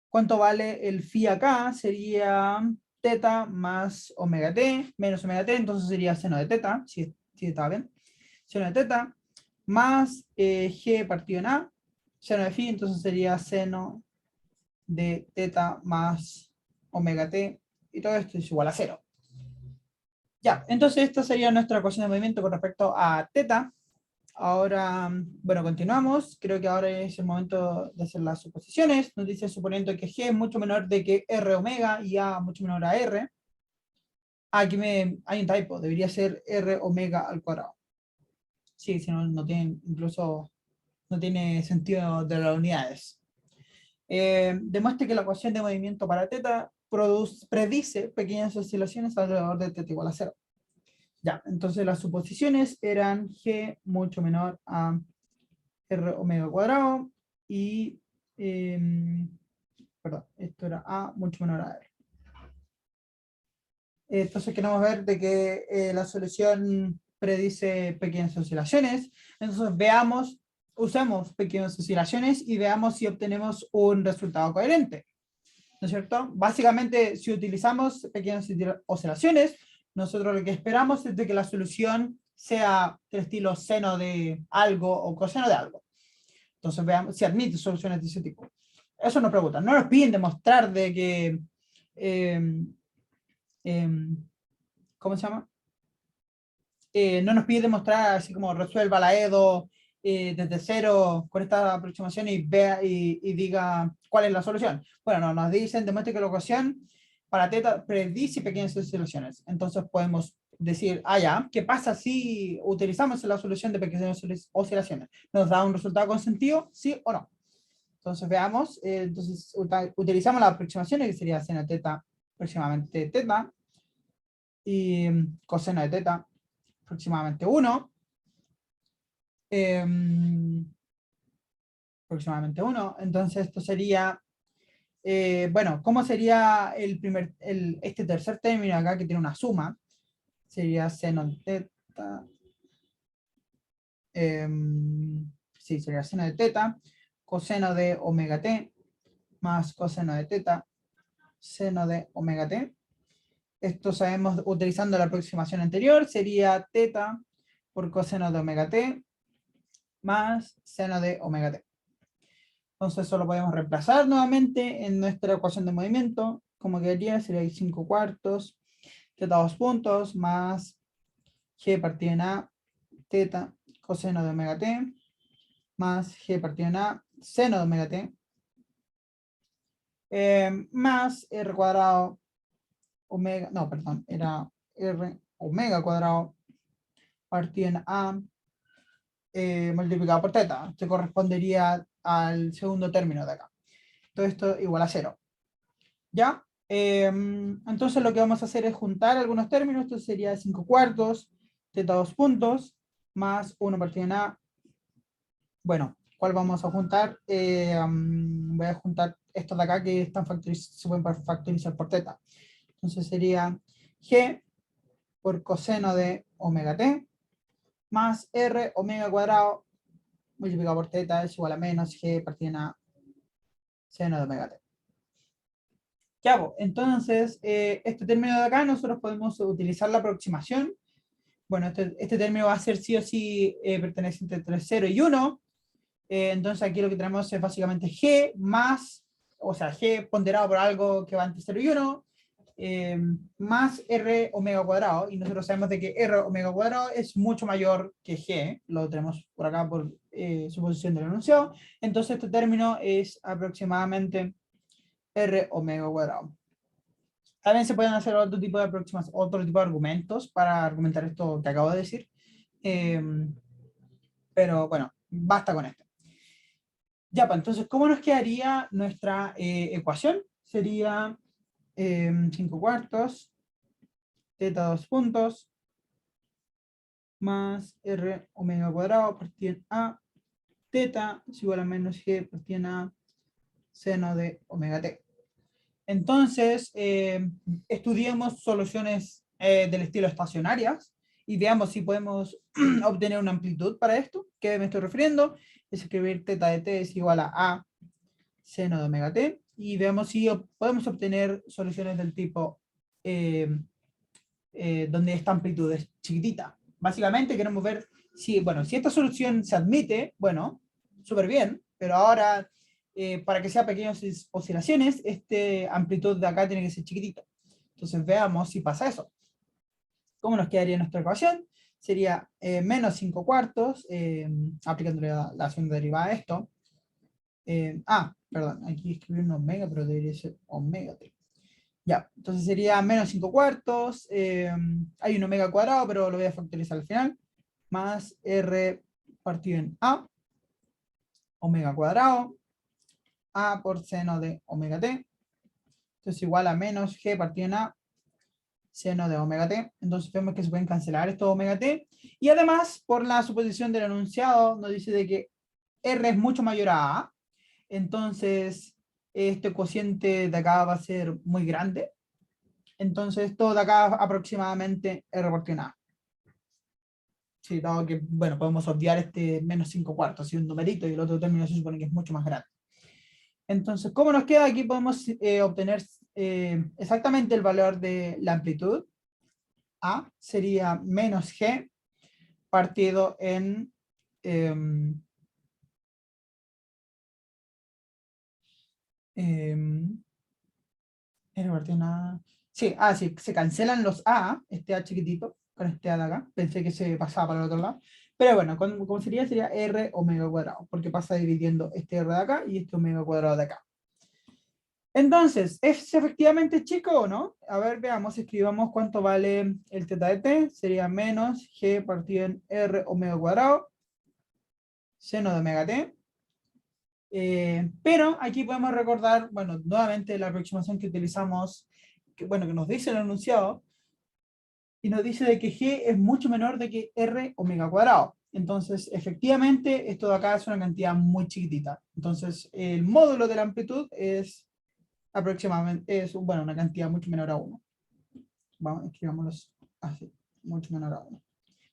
cuánto vale el phi acá, sería teta más omega t, menos omega t, entonces sería seno de teta, si está bien. Seno de teta, más g partido en a, seno de phi, entonces sería seno de teta más omega t, y todo esto es igual a 0. Ya, entonces esta sería nuestra ecuación de movimiento con respecto a teta. Ahora, bueno, continuamos. Creo que ahora es el momento de hacer las suposiciones. Nos dice suponiendo que G es mucho menor de que R omega y A mucho menor a R. Aquí hay un typo, debería ser R omega al cuadrado. Sí, si no, no tiene, incluso no tiene sentido de las unidades. Demuestre que la ecuación de movimiento para teta predice pequeñas oscilaciones alrededor de teta igual a 0. Ya, entonces las suposiciones eran G mucho menor a R omega cuadrado y, perdón, esto era A mucho menor a R. Entonces queremos ver de que la solución predice pequeñas oscilaciones. Entonces usemos pequeñas oscilaciones y veamos si obtenemos un resultado coherente. ¿No es cierto? Básicamente, si utilizamos pequeñas oscilaciones, nosotros lo que esperamos es de que la solución sea del estilo seno de algo o coseno de algo. Entonces veamos si admite soluciones de ese tipo. Eso nos preguntan. No nos piden demostrar de que... eh, eh, ¿cómo se llama? No nos pide demostrar así como resuelva la EDO desde cero con esta aproximación y vea y diga cuál es la solución. Bueno, no, nos dicen demuestre que la ecuación para teta predice pequeñas oscilaciones. Entonces podemos decir, ya, ¿qué pasa si utilizamos la solución de pequeñas oscilaciones? ¿Nos da un resultado con sentido? ¿Sí o no? Entonces veamos, entonces utilizamos la aproximación que sería seno de teta, aproximadamente teta, y coseno de teta, aproximadamente 1. Aproximadamente 1. Entonces esto sería, bueno, ¿cómo sería este tercer término acá que tiene una suma? Sería seno de teta. Sí, sería seno de teta, coseno de omega t, más coseno de teta, seno de omega t. Esto sabemos utilizando la aproximación anterior, sería teta por coseno de omega t más seno de omega t. Entonces eso lo podemos reemplazar nuevamente en nuestra ecuación de movimiento. Como quedaría, sería 5 cuartos, teta 2 puntos, más g partido en a, teta coseno de omega t, más g partido en a, seno de omega t, más r cuadrado, omega, no, perdón, era r omega cuadrado partido en a, multiplicado por teta. Esto correspondería al segundo término de acá. Todo esto igual a 0. ¿Ya? Entonces lo que vamos a hacer es juntar algunos términos. Esto sería 5 cuartos, teta 2 puntos, más 1 partido en a. Bueno, ¿cuál vamos a juntar? Voy a juntar estos de acá que están se pueden factorizar por teta. Entonces sería g por coseno de omega t, más r omega cuadrado multiplicado por teta es igual a menos g partido en a seno de omega t. Ya, pues, entonces, este término de acá nosotros podemos utilizar la aproximación. Bueno, este término va a ser sí o sí perteneciente entre 0 y 1. Entonces aquí lo que tenemos es básicamente g más, o sea, g ponderado por algo que va entre 0 y 1, más r omega cuadrado. Y nosotros sabemos de que r omega cuadrado es mucho mayor que g. Lo tenemos por acá por suposición del enunciado. Entonces este término es aproximadamente r omega cuadrado. También se pueden hacer otro tipo de aproximación, otro tipo de argumentos para argumentar esto que acabo de decir. Pero bueno, basta con esto. Ya, pues entonces, ¿cómo nos quedaría nuestra ecuación? Sería 5 cuartos, teta 2 puntos, más r omega cuadrado partido en a, teta es igual a menos g partido en a, seno de omega t. Entonces, estudiemos soluciones del estilo estacionarias y veamos si podemos obtener una amplitud para esto. ¿Qué me estoy refiriendo? Es escribir teta de t es igual a seno de omega t y veamos si podemos obtener soluciones del tipo donde esta amplitud es chiquitita. Básicamente queremos ver si, bueno, si esta solución se admite, bueno, súper bien, pero ahora para que sea pequeñas oscilaciones, este amplitud de acá tiene que ser chiquitita. Entonces veamos si pasa eso. ¿Cómo nos quedaría nuestra ecuación? Sería menos 5 cuartos, aplicando la segunda derivada a esto. Perdón, aquí escribí un omega, pero debería ser omega t. Ya, entonces sería menos 5 cuartos, hay un omega cuadrado, pero lo voy a factorizar al final, más r partido en a, omega cuadrado, a por seno de omega t, entonces igual a menos g partido en a, seno de omega t. Entonces vemos que se pueden cancelar estos omega t, y además, por la suposición del enunciado, nos dice de que r es mucho mayor a entonces este cociente de acá va a ser muy grande. Entonces, todo de acá aproximadamente R por A. Sí, dado que, bueno, podemos obviar este menos 5 cuartos, así un numerito, y el otro término se supone que es mucho más grande. Entonces, ¿cómo nos queda? Aquí podemos obtener exactamente el valor de la amplitud. A sería menos G partido en R partido en A. Sí, sí, se cancelan los A, este A chiquitito, con este A de acá. Pensé que se pasaba para el otro lado. Pero bueno, como sería R omega cuadrado, porque pasa dividiendo este R de acá y este omega cuadrado de acá. Entonces, ¿es efectivamente chico o no? A ver, veamos, escribamos cuánto vale el teta de t. Sería menos G partido en R omega cuadrado, seno de omega t. Pero aquí podemos recordar, bueno, nuevamente la aproximación que utilizamos, que nos dice el enunciado, y nos dice de que G es mucho menor de que R omega cuadrado. Entonces, efectivamente, esto de acá es una cantidad muy chiquitita. Entonces, el módulo de la amplitud es aproximadamente, una cantidad mucho menor a 1. Vamos, escribámoslo así, mucho menor a 1.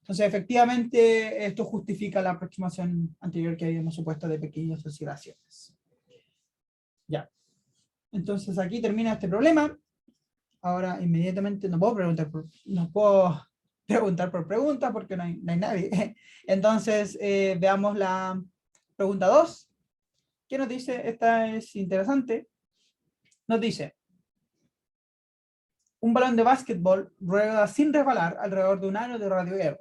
Entonces, efectivamente, esto justifica la aproximación anterior que habíamos supuesto de pequeñas oscilaciones. Ya. Entonces aquí termina este problema. Ahora inmediatamente no puedo preguntar no puedo preguntar por pregunta porque no hay nadie. Entonces veamos la pregunta 2. ¿Qué nos dice? Esta es interesante. Nos dice, un balón de básquetbol rueda sin resbalar alrededor de un aro de radio R.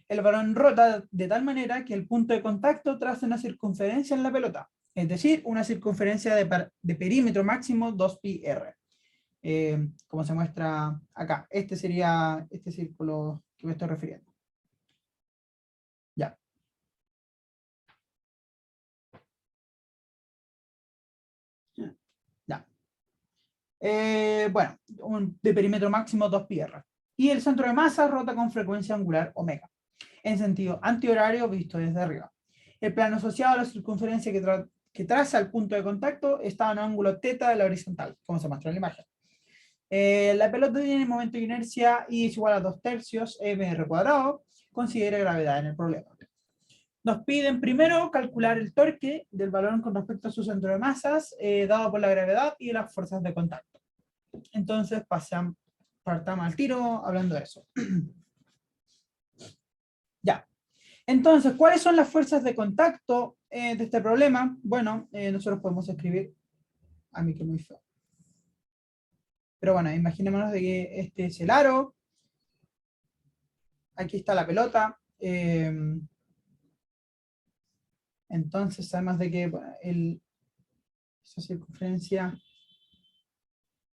El balón rota de tal manera que el punto de contacto traza una circunferencia en la pelota, es decir, una circunferencia de perímetro máximo 2πr. Como se muestra acá. Este sería este círculo que me estoy refiriendo. Ya. Ya. Bueno, de perímetro máximo 2πr. Y el centro de masa rota con frecuencia angular omega, en sentido antihorario visto desde arriba. El plano asociado a la circunferencia que traza el punto de contacto está en un ángulo θ de la horizontal, como se muestra en la imagen. La pelota tiene momento de inercia y es igual a 2/3 mr cuadrado. Considere gravedad en el problema. Nos piden primero calcular el torque del balón con respecto a su centro de masas, dado por la gravedad y las fuerzas de contacto. Entonces partamos al tiro hablando de eso. Ya. Entonces, ¿cuáles son las fuerzas de contacto de este problema? Bueno, nosotros podemos escribir, a mí que muy feo. Pero bueno, imaginémonos de que este es el aro. Aquí está la pelota. Entonces, además de que esa circunferencia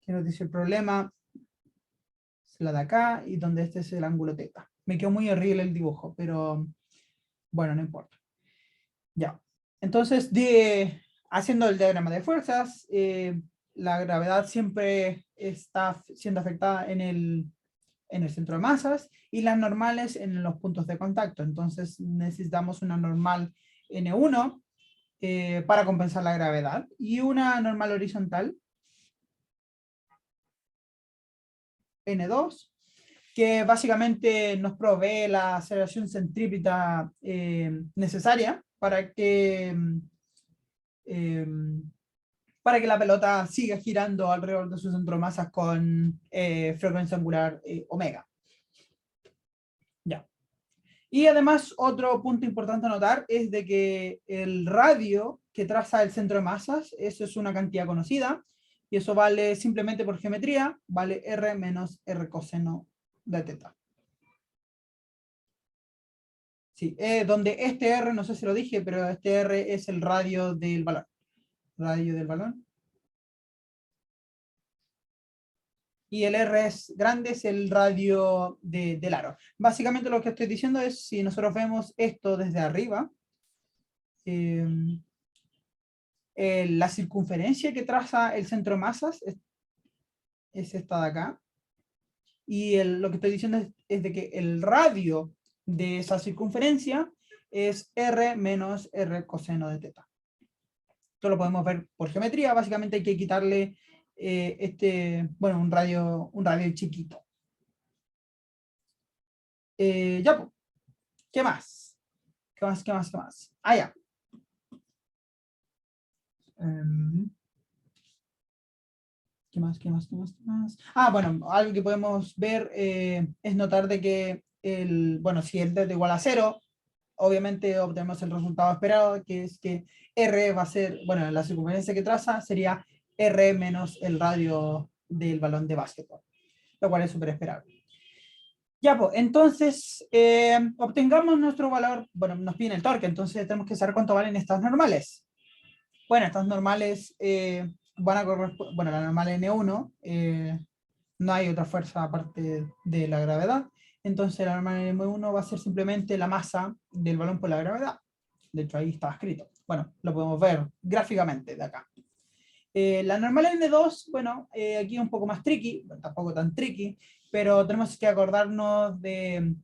que nos dice el problema es la de acá, y donde este es el ángulo θ. Me quedó muy horrible el dibujo, pero bueno, no importa. Ya. Entonces, haciendo el diagrama de fuerzas, la gravedad siempre está siendo afectada en el centro de masas y las normales en los puntos de contacto. Entonces necesitamos una normal N1 para compensar la gravedad y una normal horizontal N2 que básicamente nos provee la aceleración centrípeta necesaria eh, para que la pelota siga girando alrededor de su centro de masas con frecuencia angular omega. Ya. Y además, otro punto importante a notar es de que el radio que traza el centro de masas, eso es una cantidad conocida, y eso vale simplemente por geometría, vale R menos R coseno de θ. Sí, donde este R, no sé si lo dije, pero este R es el radio del balón. Radio del balón. Y el R es grande, es el radio del aro. Básicamente lo que estoy diciendo es, si nosotros vemos esto desde arriba, la circunferencia que traza el centro de masas es esta de acá. Y lo que estoy diciendo es de que el radio de esa circunferencia es R menos R coseno de θ. Esto lo podemos ver por geometría. Básicamente hay que quitarle un radio chiquito. Ya, pues. ¿Qué más? ¿Qué más? Ah, ya. ¿Qué más? Ah, bueno, algo que podemos ver es notar de que si el delta igual a 0, obviamente obtenemos el resultado esperado, que es que R va a ser, la circunferencia que traza sería R menos el radio del balón de básquetbol, lo cual es súper esperable. Ya, pues, entonces, obtengamos nuestro valor, nos piden el torque, entonces tenemos que saber cuánto valen estas normales. Bueno, estas normales van a corresponder, la normal N1, no hay otra fuerza aparte de la gravedad, entonces la normal N1 va a ser simplemente la masa del balón por la gravedad. De hecho, ahí está escrito. Bueno, lo podemos ver gráficamente de acá. La normal N2, aquí es un poco más tricky, tampoco tan tricky, pero tenemos que acordarnos de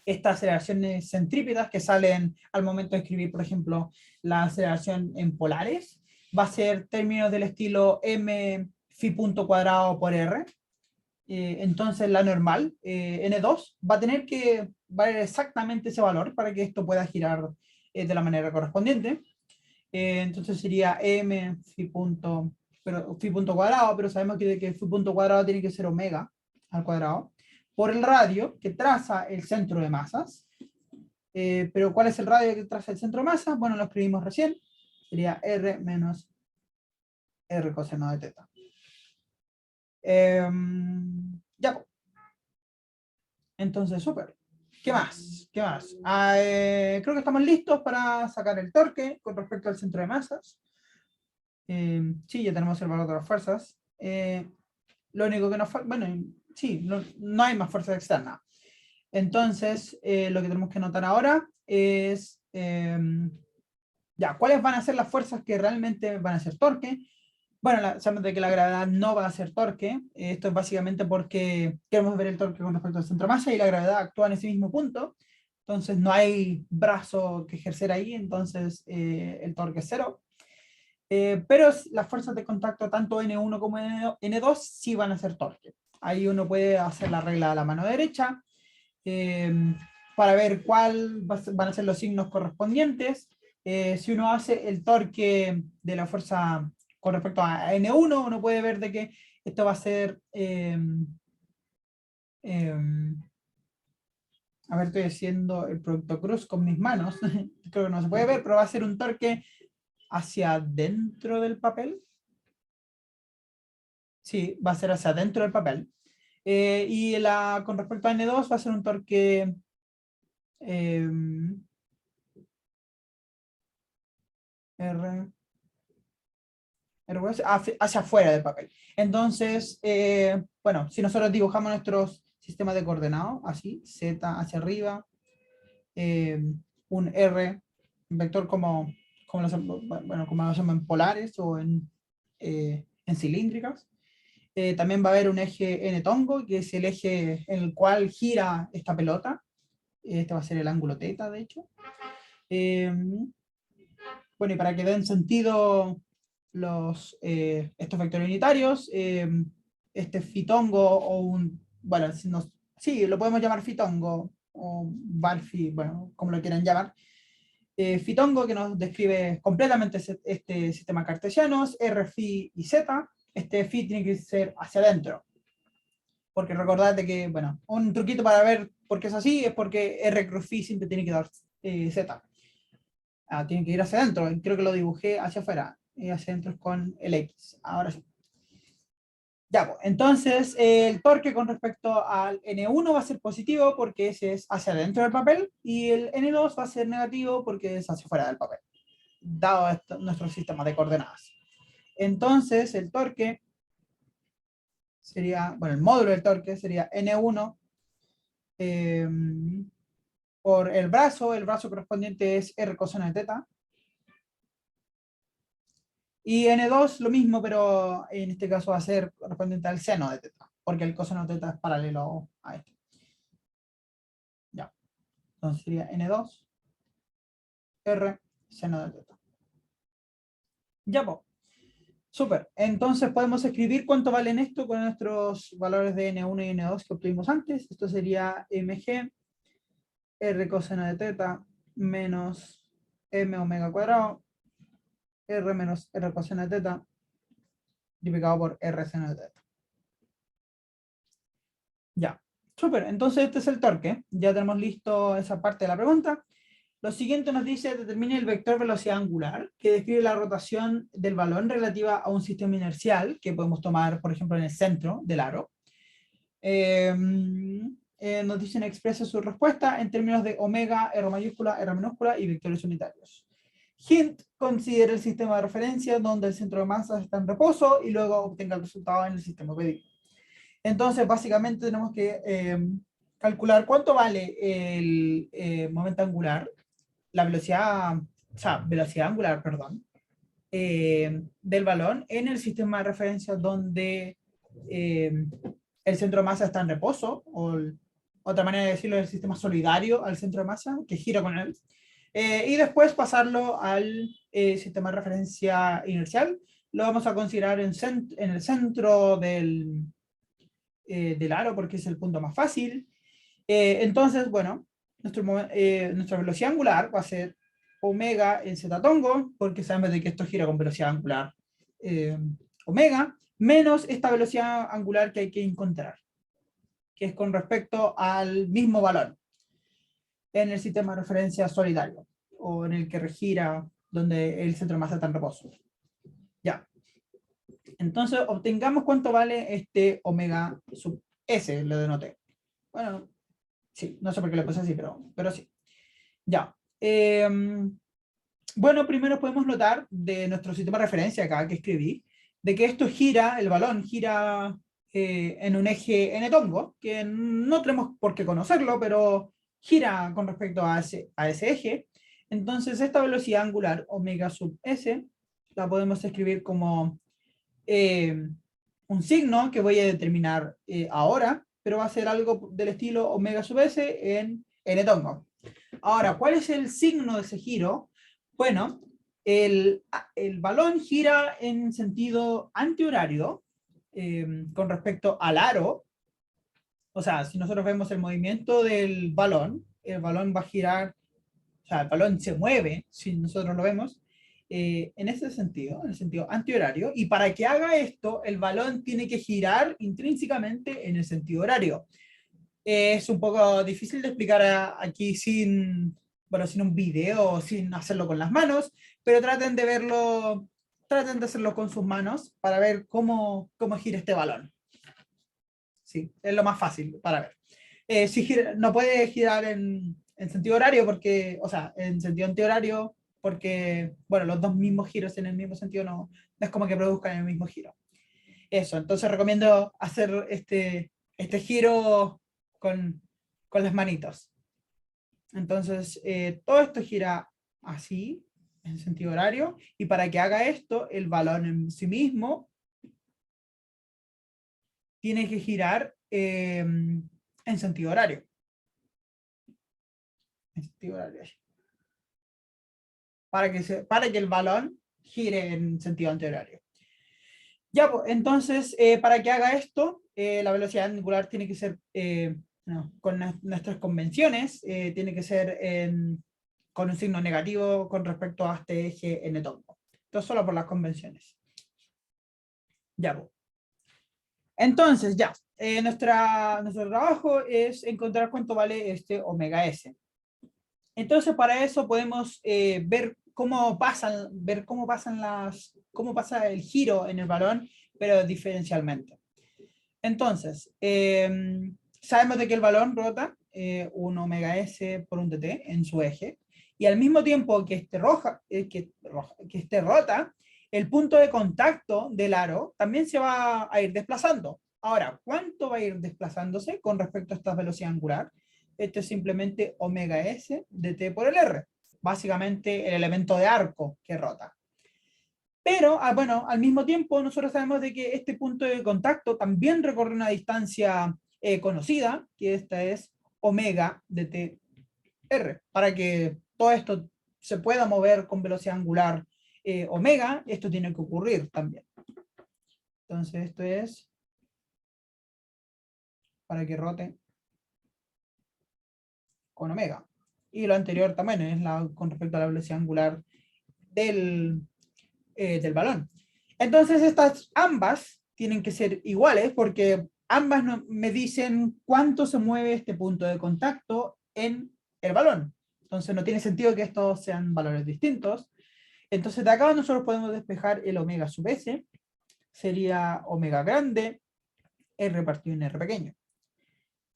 estas aceleraciones centrípetas que salen al momento de escribir, por ejemplo, la aceleración en polares. Va a ser términos del estilo m phi punto cuadrado por r. Entonces la normal, N2, va a tener que valer exactamente ese valor para que esto pueda girar de la manera correspondiente. Entonces sería m phi punto cuadrado, pero sabemos que phi punto cuadrado tiene que ser omega al cuadrado, por el radio que traza el centro de masas. Pero ¿cuál es el radio que traza el centro de masas? Bueno, lo escribimos recién. Sería R menos R coseno de teta. Ya. Entonces, súper. ¿Qué más? ¿Qué más? Creo que estamos listos para sacar el torque con respecto al centro de masas. Sí, ya tenemos el valor de las fuerzas. Lo único que nos falta, bueno, sí, no hay más fuerzas externas. Entonces, lo que tenemos que notar ahora es, ya, ¿cuáles van a ser las fuerzas que realmente van a ser torque? Bueno, sabemos de que la gravedad no va a ser torque. Esto es básicamente porque queremos ver el torque con respecto al centro de masa y la gravedad actúa en ese mismo punto. Entonces no hay brazo que ejercer ahí, entonces el torque es cero. Pero las fuerzas de contacto, tanto N1 como N2, sí van a ser torque. Ahí uno puede hacer la regla a la mano derecha para ver cuál van a ser los signos correspondientes. Si uno hace el torque de la fuerza con respecto a N1, uno puede ver de que esto va a ser, a ver, estoy haciendo el producto cruz con mis manos, creo que no se puede ver, pero va a ser un torque hacia dentro del papel. Sí, va a ser hacia dentro del papel. Y con respecto a N2 va a ser un torque R, hacia afuera del papel. Entonces, bueno, si nosotros dibujamos nuestros sistemas de coordenados, así, Z hacia arriba, un R, un vector bueno, como lo hacemos en polares o en cilíndricas. También va a haber un eje n-tongo, que es el eje en el cual gira esta pelota. Este va a ser el ángulo teta, de hecho. Bueno, y para que den sentido estos vectores unitarios, este fitongo o bueno, sí, lo podemos llamar fitongo o barfi, bueno, como lo quieran llamar. Fitongo que nos describe completamente este sistema cartesiano, R, phi y z. Este phi tiene que ser hacia adentro. Porque recordad de que, bueno, un truquito para ver por qué es así es porque R cruz phi siempre tiene que dar z. Tiene que ir hacia adentro. Creo que lo dibujé hacia afuera. Y hacia adentro es con el X. Ahora sí. Ya, pues, entonces el torque con respecto al N1 va a ser positivo porque ese es hacia adentro del papel y el N2 va a ser negativo porque es hacia afuera del papel, dado nuestro sistema de coordenadas. Entonces el torque sería, bueno, el módulo del torque sería N1 por el brazo correspondiente es R coseno de teta. Y N2 lo mismo, pero en este caso va a ser correspondiente al seno de teta, porque el coseno de teta es paralelo a este. Ya. Entonces sería N2, R, seno de teta. Ya, pues. Súper. Entonces podemos escribir cuánto valen esto con nuestros valores de N1 y N2 que obtuvimos antes. Esto sería mg, R coseno de teta, menos M omega cuadrado, R menos R coseno de teta, multiplicado por R seno de teta. Ya, súper. Entonces este es el torque. Ya tenemos listo esa parte de la pregunta. Lo siguiente nos dice, determine el vector velocidad angular, que describe la rotación del balón relativa a un sistema inercial, que podemos tomar, por ejemplo, en el centro del aro. Nos dicen expresa su respuesta en términos de omega, R mayúscula, R minúscula y vectores unitarios. Hint, considera el sistema de referencia donde el centro de masa está en reposo y luego obtenga el resultado en el sistema pedido. Entonces, básicamente tenemos que calcular cuánto vale el momento angular, la velocidad, o sea, velocidad angular, perdón, del balón en el sistema de referencia donde el centro de masa está en reposo, o otra manera de decirlo es el sistema solidario al centro de masa, que gira con él, y después pasarlo al sistema de referencia inercial. Lo vamos a considerar en el centro del aro porque es el punto más fácil. Entonces, bueno, nuestra velocidad angular va a ser omega en z tongo, porque sabemos de que esto gira con velocidad angular omega, menos esta velocidad angular que hay que encontrar, que es con respecto al mismo valor en el sistema de referencia solidario, o en el que gira donde el centro de masa está en reposo. Ya. Entonces, obtengamos cuánto vale este omega sub S, lo denoté. Bueno, sí, no sé por qué lo puse así, pero sí. Ya. Bueno, primero podemos notar de nuestro sistema de referencia acá que escribí, de que esto gira, el balón gira en un eje n-tongo, que no tenemos por qué conocerlo, pero gira con respecto a ese eje. Entonces esta velocidad angular, omega sub s, la podemos escribir como un signo que voy a determinar ahora, pero va a ser algo del estilo omega sub s en n-tongo. Ahora, ¿cuál es el signo de ese giro? Bueno, el balón gira en sentido antihorario con respecto al aro. O sea, si nosotros vemos el movimiento del balón, el balón va a girar, o sea, el balón se mueve, si nosotros lo vemos, en ese sentido, en el sentido antihorario, y para que haga esto, el balón tiene que girar intrínsecamente en el sentido horario. Es un poco difícil de explicar aquí sin, bueno, sin un video, sin hacerlo con las manos, pero traten de verlo, traten de hacerlo con sus manos para ver cómo gira este balón. Sí, es lo más fácil para ver. Si gira, no puede girar en sentido horario porque, o sea, en sentido antihorario, porque, bueno, los dos mismos giros en el mismo sentido no es como que produzcan el mismo giro. Eso, entonces recomiendo hacer este giro con las manitos. Entonces, todo esto gira así, en sentido horario, y para que haga esto, el balón en sí mismo tiene que girar en sentido horario. En sentido horario. Para que el balón gire en sentido antihorario. Ya, pues, entonces, para que haga esto, la velocidad angular tiene que ser, no, con nuestras convenciones, tiene que ser con un signo negativo con respecto a este eje n-tongo. Esto solo por las convenciones. Ya, pues. Entonces, ya, nuestro trabajo es encontrar cuánto vale este omega s. Entonces, para eso podemos ver cómo pasa el giro en el balón, pero diferencialmente. Entonces, sabemos de que el balón rota un omega s por un dt en su eje, y al mismo tiempo que este rota, el punto de contacto del aro también se va a ir desplazando. Ahora, ¿cuánto va a ir desplazándose con respecto a esta velocidad angular? Esto es simplemente omega s de t por el r, básicamente el elemento de arco que rota. Pero, bueno, al mismo tiempo nosotros sabemos de que este punto de contacto también recorre una distancia conocida, que esta es omega de t r. Para que todo esto se pueda mover con velocidad angular omega, esto tiene que ocurrir también. Entonces esto es para que rote con omega. Y lo anterior también es con respecto a la velocidad angular del balón. Entonces estas ambas tienen que ser iguales porque ambas me dicen cuánto se mueve este punto de contacto en el balón. Entonces no tiene sentido que estos sean valores distintos. Entonces de acá nosotros podemos despejar el omega sub s, sería omega grande, r partido en r pequeño.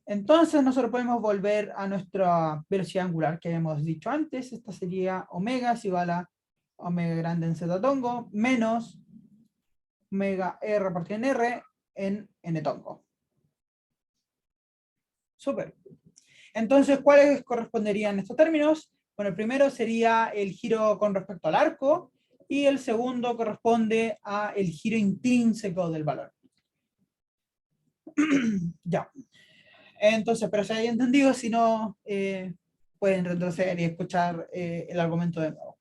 Entonces nosotros podemos volver a nuestra velocidad angular que habíamos dicho antes. Esta sería omega es igual a omega grande en z tongo menos omega r partido en r en n tongo. Súper. Entonces, ¿cuáles corresponderían estos términos? Bueno, el primero sería el giro con respecto al arco y el segundo corresponde a el giro intrínseco del balón. Ya. Entonces, pero si hay entendido, si no, pueden retroceder y escuchar el argumento de nuevo.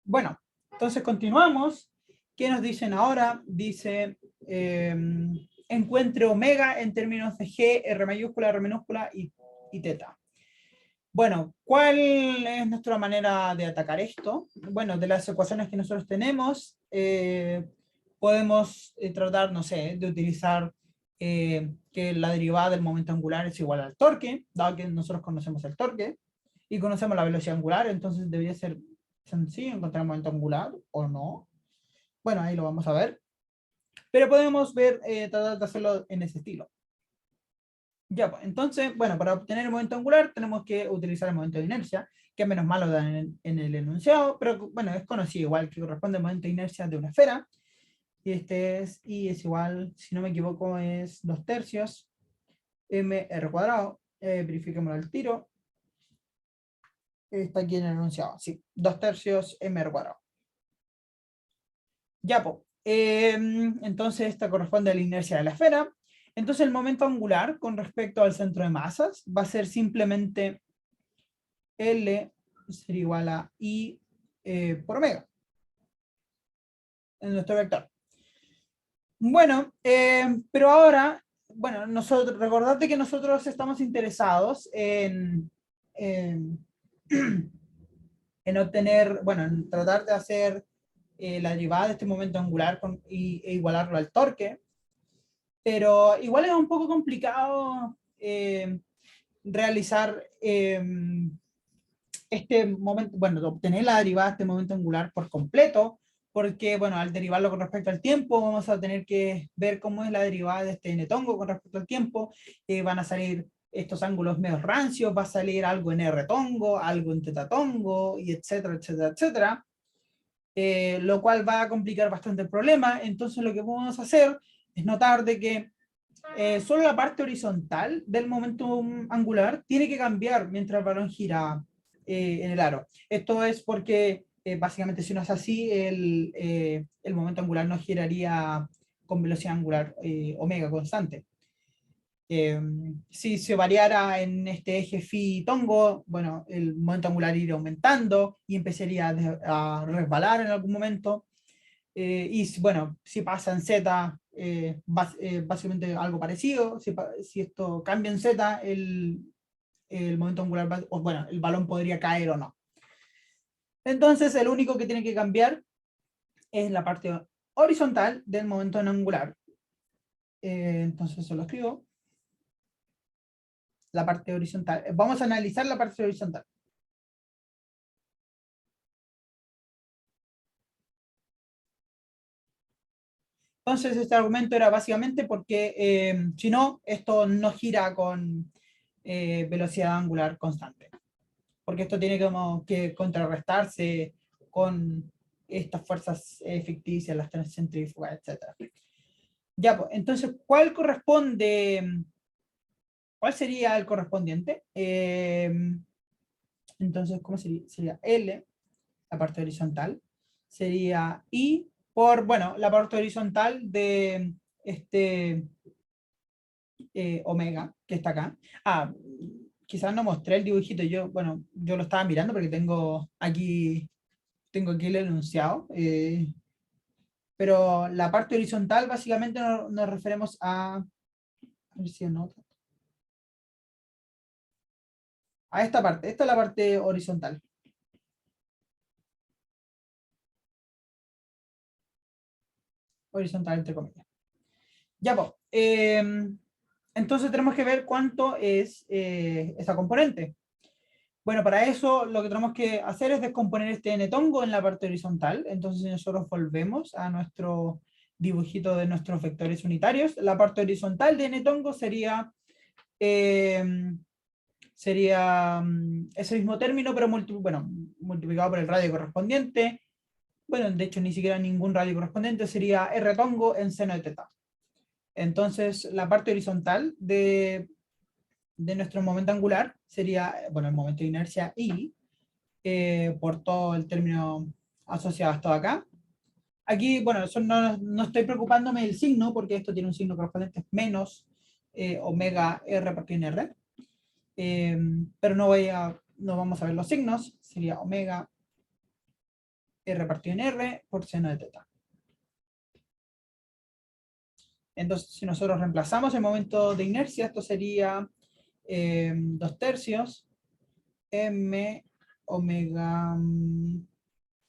Bueno, entonces continuamos. ¿Qué nos dicen ahora? Dice, encuentre omega en términos de G, R mayúscula, R minúscula y teta. Bueno, ¿cuál es nuestra manera de atacar esto? Bueno, de las ecuaciones que nosotros tenemos, podemos tratar, no sé, de utilizar que la derivada del momento angular es igual al torque, dado que nosotros conocemos el torque y conocemos la velocidad angular, entonces debería ser sencillo encontrar el momento angular o no. Bueno, ahí lo vamos a ver. Pero podemos ver, tratar de hacerlo en ese estilo. Ya, pues, entonces, bueno, para obtener el momento angular tenemos que utilizar el momento de inercia, que menos mal lo dan en el enunciado, pero bueno, es conocido igual que corresponde al momento de inercia de una esfera. Y este es, y es igual, si no me equivoco, es 2 tercios mr cuadrado. Verifiquémoslo al tiro. Está aquí en el enunciado, sí, 2 tercios mr cuadrado. Ya, pues, entonces esta corresponde a la inercia de la esfera. Entonces el momento angular con respecto al centro de masas va a ser simplemente L sería igual a I por omega en nuestro vector. Bueno, pero ahora, bueno, nosotros, recordad que nosotros estamos interesados en, en obtener, bueno, en tratar de hacer la derivada de este momento angular e igualarlo al torque, pero igual es un poco complicado realizar este momento, bueno, obtener la derivada de este momento angular por completo, porque, bueno, al derivarlo con respecto al tiempo, vamos a tener que ver cómo es la derivada de este n-tongo con respecto al tiempo, van a salir estos ángulos medio rancios, va a salir algo en r-tongo, algo en θ-tongo, y etcétera, etcétera, etcétera, lo cual va a complicar bastante el problema. Entonces lo que vamos a hacer es notar de que solo la parte horizontal del momento angular tiene que cambiar mientras el balón gira en el aro. Esto es porque básicamente si no es así, el momento angular no giraría con velocidad angular omega constante. Si se variara en este eje phi tongo, bueno, el momento angular iría aumentando y empezaría a resbalar en algún momento. Y bueno, si pasa en Z, básicamente algo parecido. Si esto cambia en Z, el momento angular, o bueno, el balón podría caer o no. Entonces, el único que tiene que cambiar es la parte horizontal del momento angular. Entonces, se lo escribo. La parte horizontal. Vamos a analizar la parte horizontal. Entonces, este argumento era básicamente porque si no, esto no gira con velocidad angular constante. Porque esto tiene como que contrarrestarse con estas fuerzas ficticias, las centrífugas, etc. Ya, pues, entonces, ¿cuál sería el correspondiente? Entonces, ¿cómo sería? Sería L, la parte horizontal, sería I por, bueno, la parte horizontal de este omega, que está acá. Ah, quizás no mostré el dibujito, bueno, yo lo estaba mirando porque tengo aquí el enunciado, pero la parte horizontal básicamente nos referimos a ver si anota, a esta parte, esta es la parte horizontal. Horizontal entre comillas. Ya, pues. Entonces tenemos que ver cuánto es esa componente. Bueno, para eso lo que tenemos que hacer es descomponer este n-tongo en la parte horizontal. Entonces si nosotros volvemos a nuestro dibujito de nuestros vectores unitarios, la parte horizontal de n-tongo sería, ese mismo término, pero multiplicado por el radio correspondiente. Bueno, de hecho ni siquiera ningún radio correspondiente, sería r-tongo en seno de teta. Entonces la parte horizontal de nuestro momento angular sería, bueno, el momento de inercia I, por todo el término asociado hasta acá. Aquí, bueno, eso no estoy preocupándome del signo, porque esto tiene un signo correspondiente, es menos omega R partido en R. Pero no vamos a ver los signos, sería omega R partido en R por seno de teta. Entonces, si nosotros reemplazamos el momento de inercia, esto sería 2 tercios M omega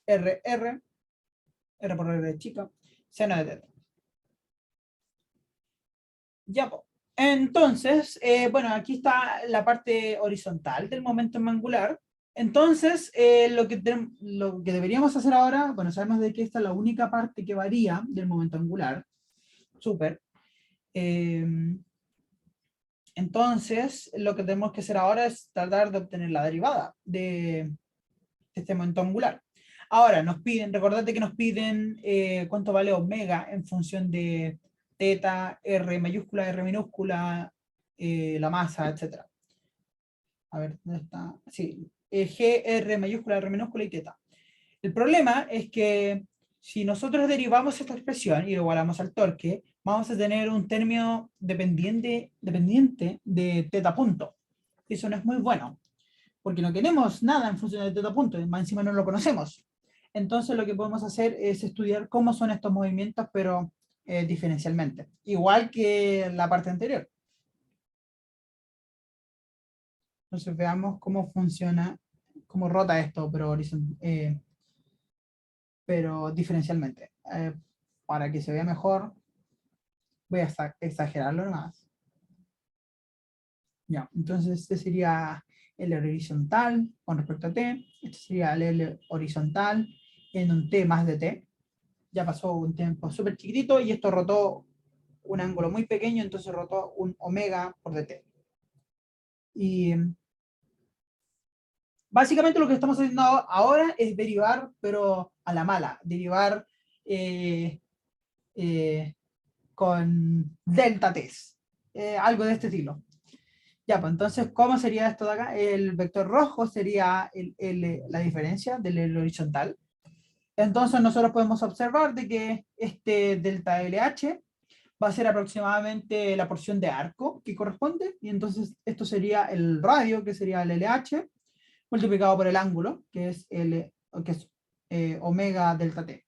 R, R, R por R chica, seno de teta. Ya, po. Entonces, bueno, aquí está la parte horizontal del momento angular. Entonces, lo que deberíamos hacer ahora, bueno, sabemos de que esta es la única parte que varía del momento angular. Súper. Eh, entonces, lo que tenemos que hacer ahora es tratar de obtener la derivada de este momento angular. Ahora, nos piden, recordate que nos piden cuánto vale omega en función de teta, R mayúscula, R minúscula, la masa, etc. A ver, ¿dónde está? Sí, G, R mayúscula, R minúscula y teta. El problema es que si nosotros derivamos esta expresión y lo igualamos al torque, vamos a tener un término dependiente de teta punto. Eso no es muy bueno, porque no queremos nada en función de teta punto, y más encima no lo conocemos. Entonces lo que podemos hacer es estudiar cómo son estos movimientos, pero diferencialmente. Igual que la parte anterior. Entonces veamos cómo funciona, cómo rota esto, pero diferencialmente. Para que se vea mejor, voy a exagerarlo más. Ya, entonces este sería el horizontal con respecto a t, este sería el L horizontal en un t más de t. Ya pasó un tiempo súper chiquitito y esto rotó un ángulo muy pequeño, entonces rotó un omega por dt. Y básicamente lo que estamos haciendo ahora es derivar, pero a la mala, derivar eh, eh, con delta t, algo de este estilo. Ya, pues entonces, ¿cómo sería esto de acá? El vector rojo sería la diferencia del horizontal. Entonces nosotros podemos observar de que este delta LH va a ser aproximadamente la porción de arco que corresponde, y entonces esto sería el radio, que sería el LH, multiplicado por el ángulo, que es omega delta t.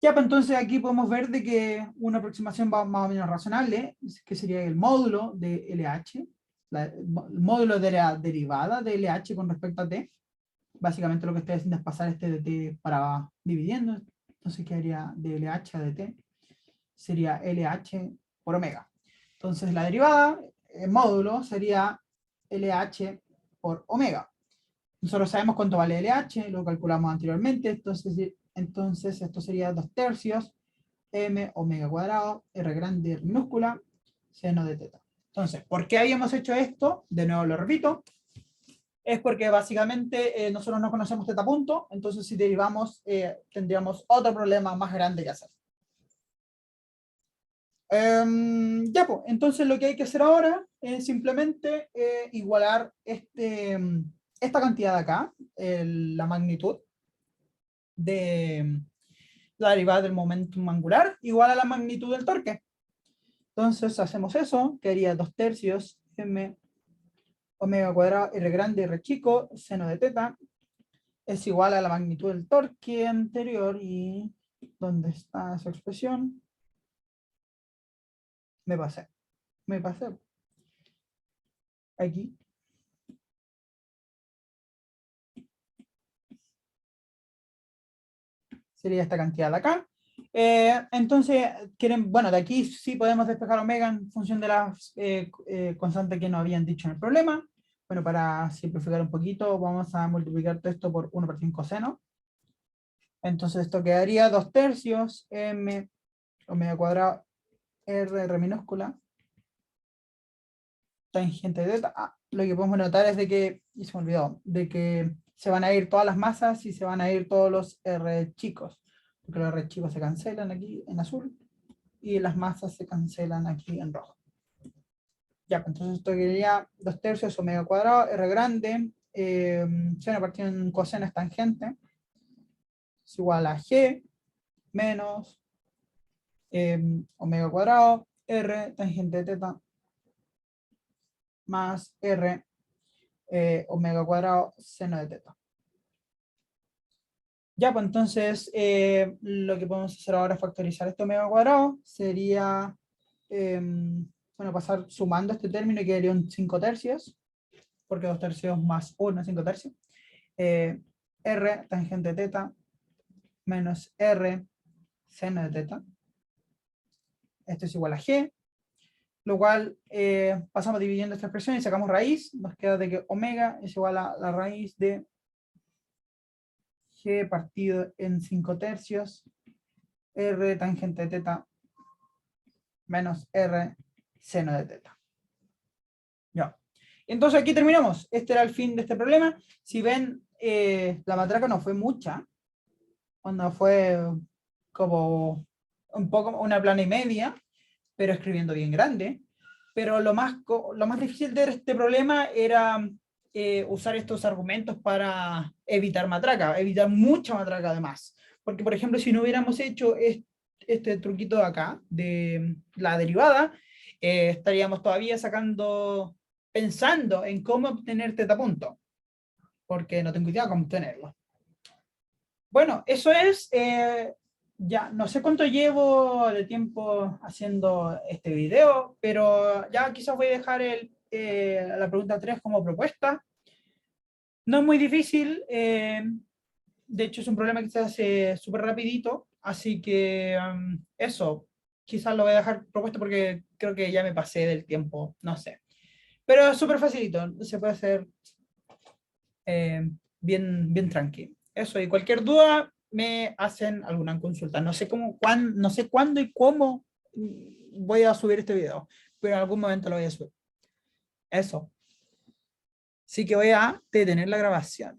Ya, pues entonces aquí podemos ver de que una aproximación más o menos razonable, que sería el módulo de LH, el módulo de la derivada de LH con respecto a t. Básicamente lo que estoy haciendo es pasar este de t para dividiendo, entonces quedaría de LH a dt, sería LH por omega. Entonces la derivada, en módulo, sería LH por omega. Nosotros sabemos cuánto vale LH, lo calculamos anteriormente, entonces esto sería 2/3 m omega cuadrado, r grande, r minúscula, seno de teta. Entonces, ¿por qué habíamos hecho esto? De nuevo lo repito, es porque básicamente nosotros no conocemos teta punto, entonces si derivamos tendríamos otro problema más grande que hacer. Ya, pues, entonces lo que hay que hacer ahora es simplemente igualar esta cantidad de acá, la magnitud de la derivada del momentum angular, igual a la magnitud del torque. Entonces hacemos eso, que haría 2/3 m omega cuadrado r grande r chico, seno de teta, es igual a la magnitud del torque anterior. ¿Y dónde está esa expresión? Me pasé. Aquí. Sería esta cantidad de acá. Entonces, bueno, de aquí sí podemos despejar omega en función de las constantes que nos habían dicho en el problema. Bueno, para simplificar un poquito, vamos a multiplicar todo esto por 1/5 seno. Entonces esto quedaría 2/3 m omega cuadrado r minúscula tangente de teta. Lo que podemos notar es de que, y se me olvidó, de que se van a ir todas las masas y se van a ir todos los r chicos, porque los r chicos se cancelan aquí en azul y las masas se cancelan aquí en rojo. Ya, pues entonces esto quedaría 2/3 omega cuadrado, r grande, seno partido en coseno es tangente, es igual a g menos omega cuadrado, r tangente de teta, más r omega cuadrado seno de teta. Ya, pues entonces lo que podemos hacer ahora es factorizar este omega cuadrado. Sería, bueno, pasar sumando este término y quedaría un 5/3. porque 2/3 más 1 es 5/3. R tangente de teta menos R seno de teta. Esto es igual a G, lo cual pasamos dividiendo esta expresión y sacamos raíz. Nos queda de que omega es igual a la raíz de G partido en 5/3 R tangente de teta menos R seno de teta. Ya. Entonces aquí terminamos. Este era el fin de este problema. Si ven, la matraca no fue mucha. Cuando fue como un poco, una plana y media, pero escribiendo bien grande. Pero lo más difícil de este problema era usar estos argumentos para evitar matraca, evitar mucha matraca además. Porque, por ejemplo, si no hubiéramos hecho este truquito de acá, de la derivada, estaríamos todavía pensando en cómo obtener teta punto, porque no tengo idea cómo obtenerlo. Bueno, eso es, ya no sé cuánto llevo de tiempo haciendo este video, pero ya quizás voy a dejar la pregunta 3 como propuesta. No es muy difícil, de hecho es un problema que se hace súper rapidito, así que eso, quizás lo voy a dejar propuesto porque creo que ya me pasé del tiempo, no sé. Pero es súper facilito, se puede hacer bien tranquilo. Eso, y cualquier duda me hacen alguna consulta. No sé no sé cuándo y cómo voy a subir este video, pero en algún momento lo voy a subir. Eso. Así que voy a detener la grabación.